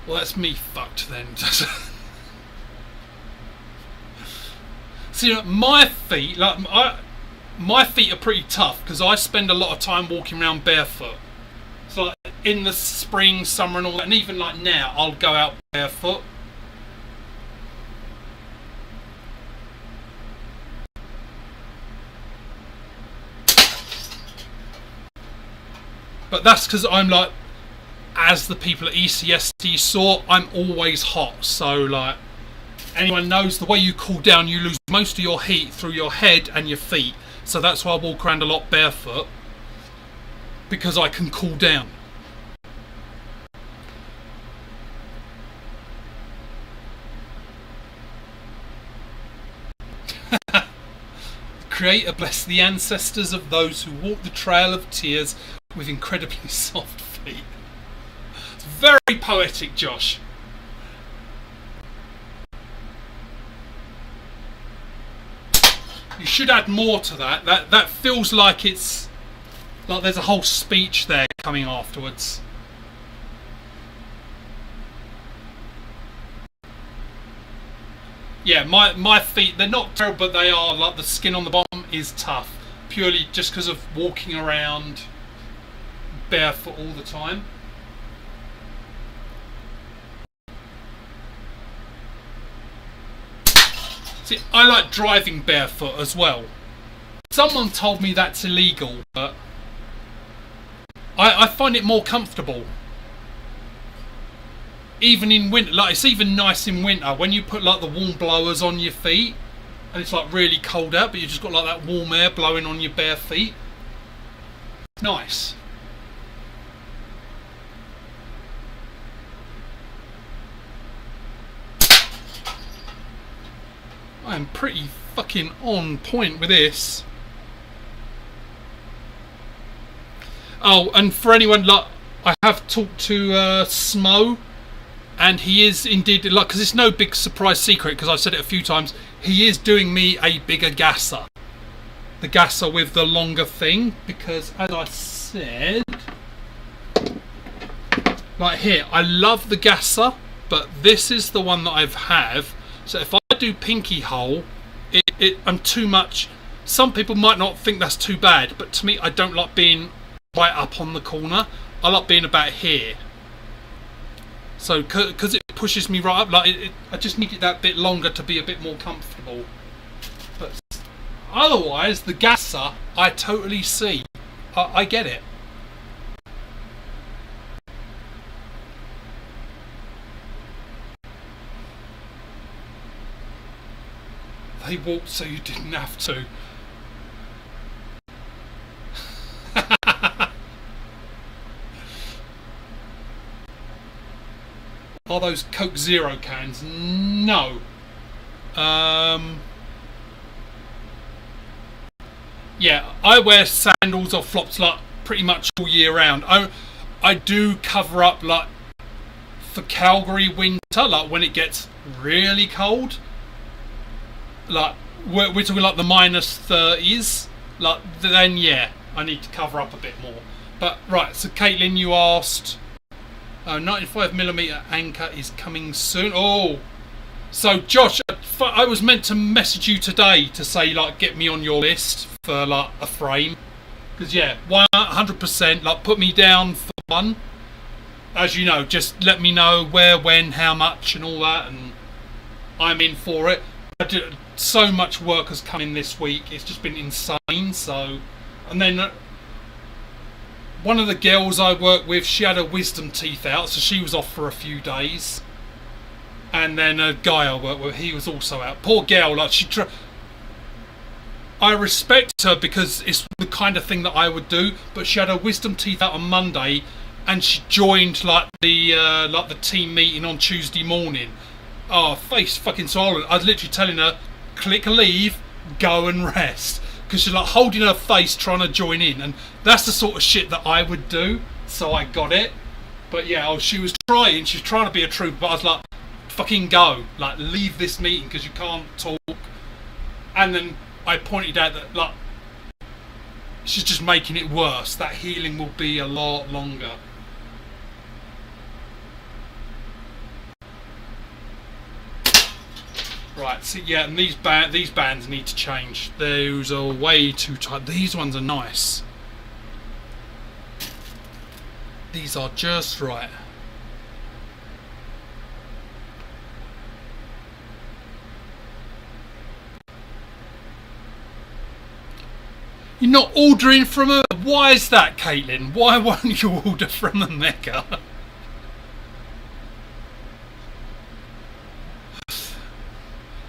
Well, that's me fucked then. See, my feet, my feet are pretty tough because I spend a lot of time walking around barefoot. So like in the spring, summer, and all that, and even like now, I'll go out barefoot. But that's because I'm like, as the people at ECST saw, I'm always hot. So like, anyone knows the way you cool down, you lose most of your heat through your head and your feet. So that's why I walk around a lot barefoot, because I can cool down. Creator bless the ancestors of those who walk the trail of tears with incredibly soft feet. It's very poetic, Josh. You should add more to that. That feels like it's like there's a whole speech there coming afterwards. Yeah, my feet, they're not terrible, but they are like the skin on the bottom is tough. Purely just because of walking around barefoot all the time. See, I like driving barefoot as well. Someone told me that's illegal, but I find it more comfortable. Even in winter, like it's even nice in winter when you put like the warm blowers on your feet and it's like really cold out, but you just got like that warm air blowing on your bare feet. Nice. I am pretty fucking on point with this. Oh, and for anyone, like, I have talked to Smo, and he is indeed, like, because it's no big surprise secret, because I've said it a few times, he is doing me a bigger gasser. The gasser with the longer thing, because as I said, like here, I love the gasser, but this is the one that I have. So if I do pinky hole, I'm too much. Some people might not think that's too bad, but to me, I don't like being right up on the corner. I like being about here. So because it pushes me right up, like I just need it that bit longer to be a bit more comfortable. But otherwise, the gasser, I totally see. I get it. They walked so you didn't have to. Are those Coke Zero cans? No. Yeah, I wear sandals or flops like pretty much all year round. I do cover up like for Calgary winter, like when it gets really cold. Like we're talking like the -30s. Like then yeah, I need to cover up a bit more. But right, so Caitlin, you asked. 95mm anchor is coming soon. Oh, so Josh, I was meant to message you today to say like get me on your list for like a frame, because yeah, 100%. Like put me down for one. As you know, just let me know where, when, how much, and all that, and I'm in for it. So much work has come in this week. It's just been insane. So, and then. One of the girls I work with, she had her wisdom teeth out, so she was off for a few days. And then a guy I work with, he was also out. Poor girl, like I respect her because it's the kind of thing that I would do. But she had her wisdom teeth out on Monday, and she joined like the team meeting on Tuesday morning. Oh, face fucking swollen. I was literally telling her, click leave, go and rest, because she's like holding her face trying to join in, and that's the sort of shit that I would do. So I got it. But yeah, she was trying to be a trooper, but I was like, fucking go, like leave this meeting because you can't talk. And then I pointed out that like she's just making it worse. That healing will be a lot longer. Right, see, yeah, and these bands need to change. Those are way too tight. These ones are nice. These are just right. You're not ordering from her? Why is that, Caitlin? Why won't you order from the Mecca?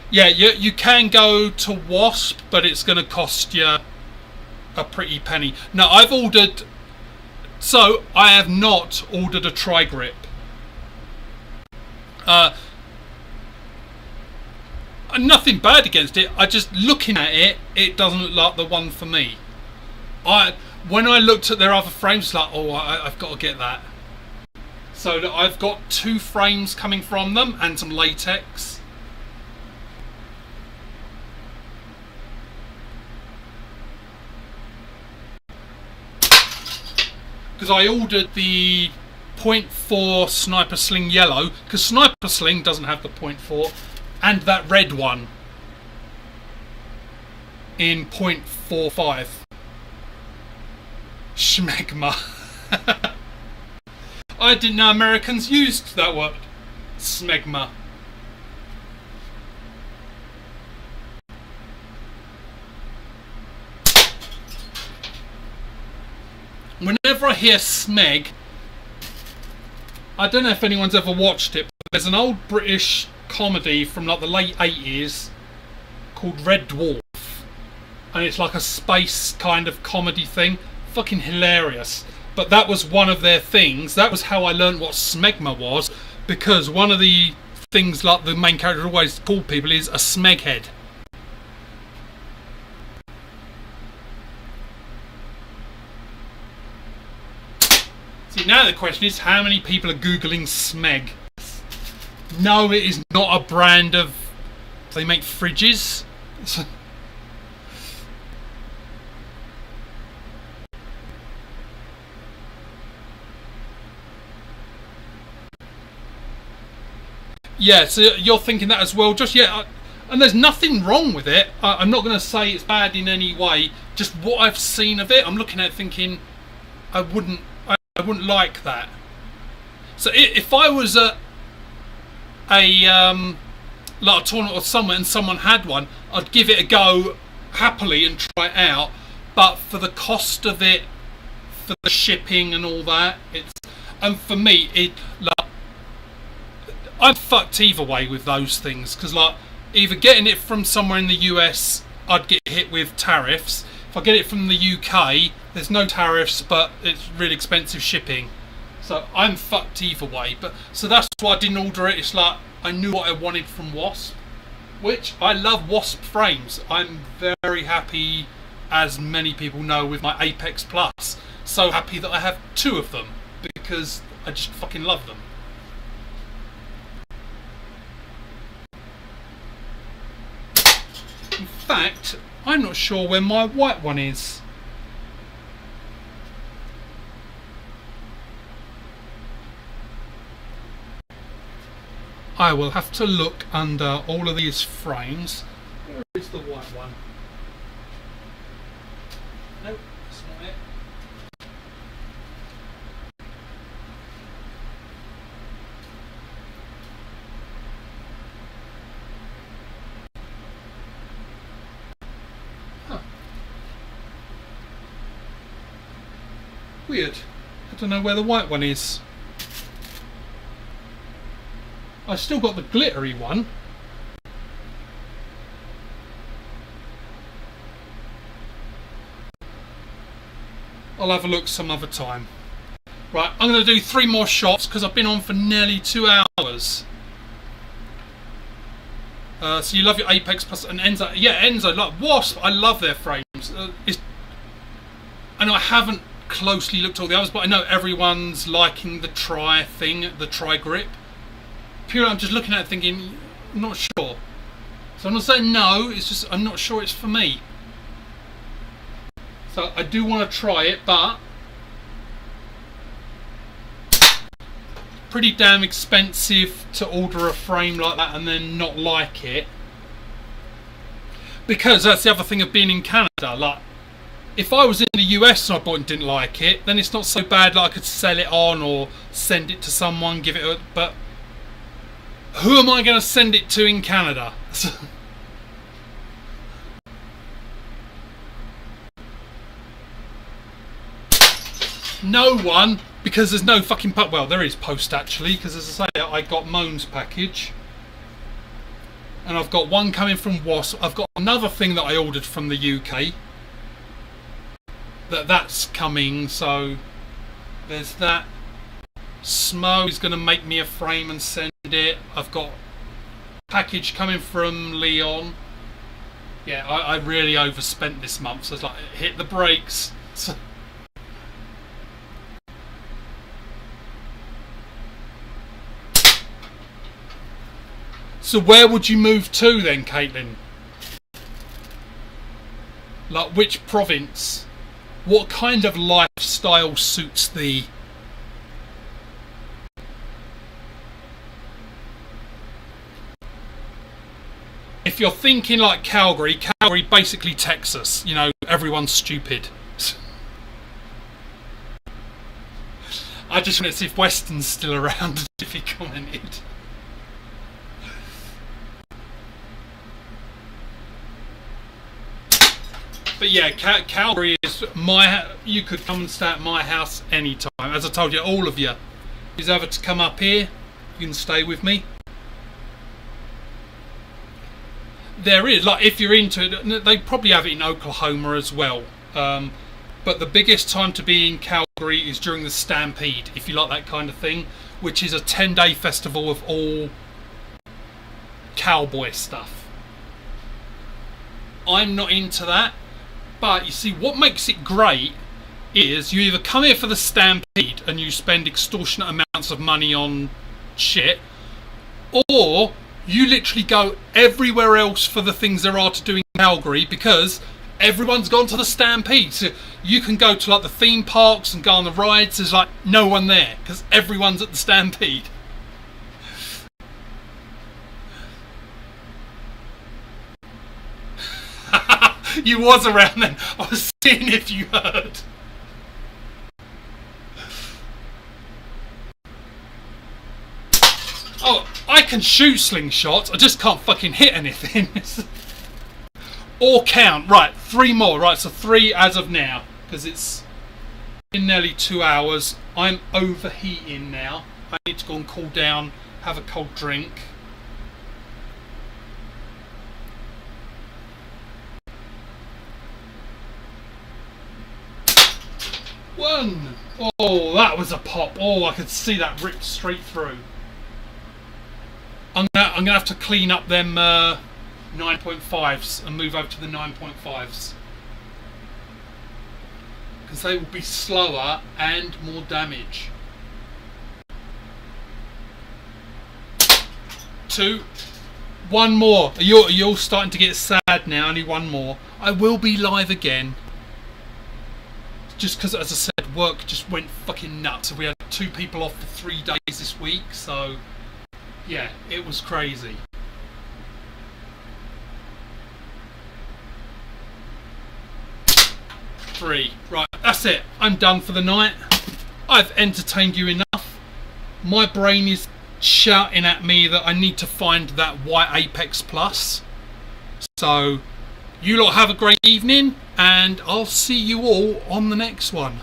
Yeah, you can go to Wasp, but it's going to cost you a pretty penny. No, I've ordered... So, I have not ordered a tri-grip. Nothing bad against it. I just, looking at it, it doesn't look like the one for me. When I looked at their other frames, it's like, oh, I've got to get that. So I've got 2 frames coming from them and some latex. Because I ordered the .4 Sniper Sling yellow, because Sniper Sling doesn't have the .4, and that red one in .45. Schmegma. I didn't know Americans used that word. Smegma. Whenever I hear smeg, I don't know if anyone's ever watched it, but there's an old British comedy from like the late 80s called Red Dwarf, and it's like a space kind of comedy thing. Fucking hilarious. But that was one of their things. That was how I learned what smegma was, because one of the things like the main character always called people is a smeghead. See, now the question is, how many people are googling smeg? No, it is not a brand of... They make fridges. Yeah, so you're thinking that as well. Just and there's nothing wrong with it. I'm not going to say it's bad in any way. Just what I've seen of it, I'm looking at it thinking, I wouldn't like that. So if I was at a tournament or somewhere and someone had one, I'd give it a go happily and try it out. But for the cost of it, for the shipping and all that, and for me, I'm fucked either way with those things, because like either getting it from somewhere in the US, I'd get hit with tariffs. If I get it from the UK, there's no tariffs, but it's really expensive shipping. So I'm fucked either way. But so that's why I didn't order it. It's like I knew what I wanted from Wasp, which I love Wasp frames. I'm very happy, as many people know, with my Apex Plus. So happy that I have 2 of them, because I just fucking love them. In fact, I'm not sure where my white one is. I will have to look under all of these frames. Where is the white one? Nope, that's not it. Weird. I don't know where the white one is. I've still got the glittery one. I'll have a look some other time. Right, I'm going to do 3 more shots because I've been on for nearly 2 hours. So you love your Apex Plus and Enzo. Yeah, Enzo, like Wasp, I love their frames. I know I haven't closely looked at all the others, but I know everyone's liking the Tri thing, the Tri grip. Purely, I'm just looking at it thinking, I'm not sure. So I'm not saying no, it's just I'm not sure it's for me. So I do want to try it, but pretty damn expensive to order a frame like that and then not like it. Because that's the other thing of being in Canada. Like, if I was in the US and I bought and didn't like it, then it's not so bad. Like I could sell it on or send it to someone, give it a... But who am I going to send it to in Canada? No one, because there's no fucking... Well, there is post actually, because as I say, I got Moan's package. And I've got one coming from Wasp. I've got another thing that I ordered from the UK. That's coming, so there's that. Smo is going to make me a frame and send it. I've got a package coming from Leon. Yeah, I really overspent this month, so it's like, hit the brakes. So where would you move to then, Caitlin? Like, which province? What kind of lifestyle suits thee? If you're thinking like Calgary basically Texas, you know, everyone's stupid. I just wanted to see if Weston's still around, if he commented. But yeah, Calgary is you could come and stay at my house anytime. As I told you, all of you. If you're ever to come up here, you can stay with me. There is, like, if you're into it, they probably have it in Oklahoma as well. But the biggest time to be in Calgary is during the Stampede, if you like that kind of thing, which is a 10-day festival of all cowboy stuff. I'm not into that. But you see, what makes it great is you either come here for the Stampede and you spend extortionate amounts of money on shit, or you literally go everywhere else for the things there are to do in Calgary because everyone's gone to the Stampede. So you can go to like the theme parks and go on the rides. There's like no one there because everyone's at the Stampede. You was around then. I was seeing if you heard. Oh, I can shoot slingshots. I just can't fucking hit anything. Or count. Right, 3 more. Right, so 3 as of now. Because it's been nearly 2 hours. I'm overheating now. I need to go and cool down, have a cold drink. One. Oh, that was a pop. Oh, I could see that ripped straight through. I'm gonna have to clean up them 9.5s and move over to the 9.5s because they will be slower and more damage. 2. 1 more. You're all starting to get sad now. Only 1 more. I will be live again. Just because, as I said, work just went fucking nuts. We had 2 people off for 3 days this week, so yeah, it was crazy. Three. Right, that's it. I'm done for the night. I've entertained you enough. My brain is shouting at me that I need to find that white Apex Plus. So you lot have a great evening, and I'll see you all on the next one.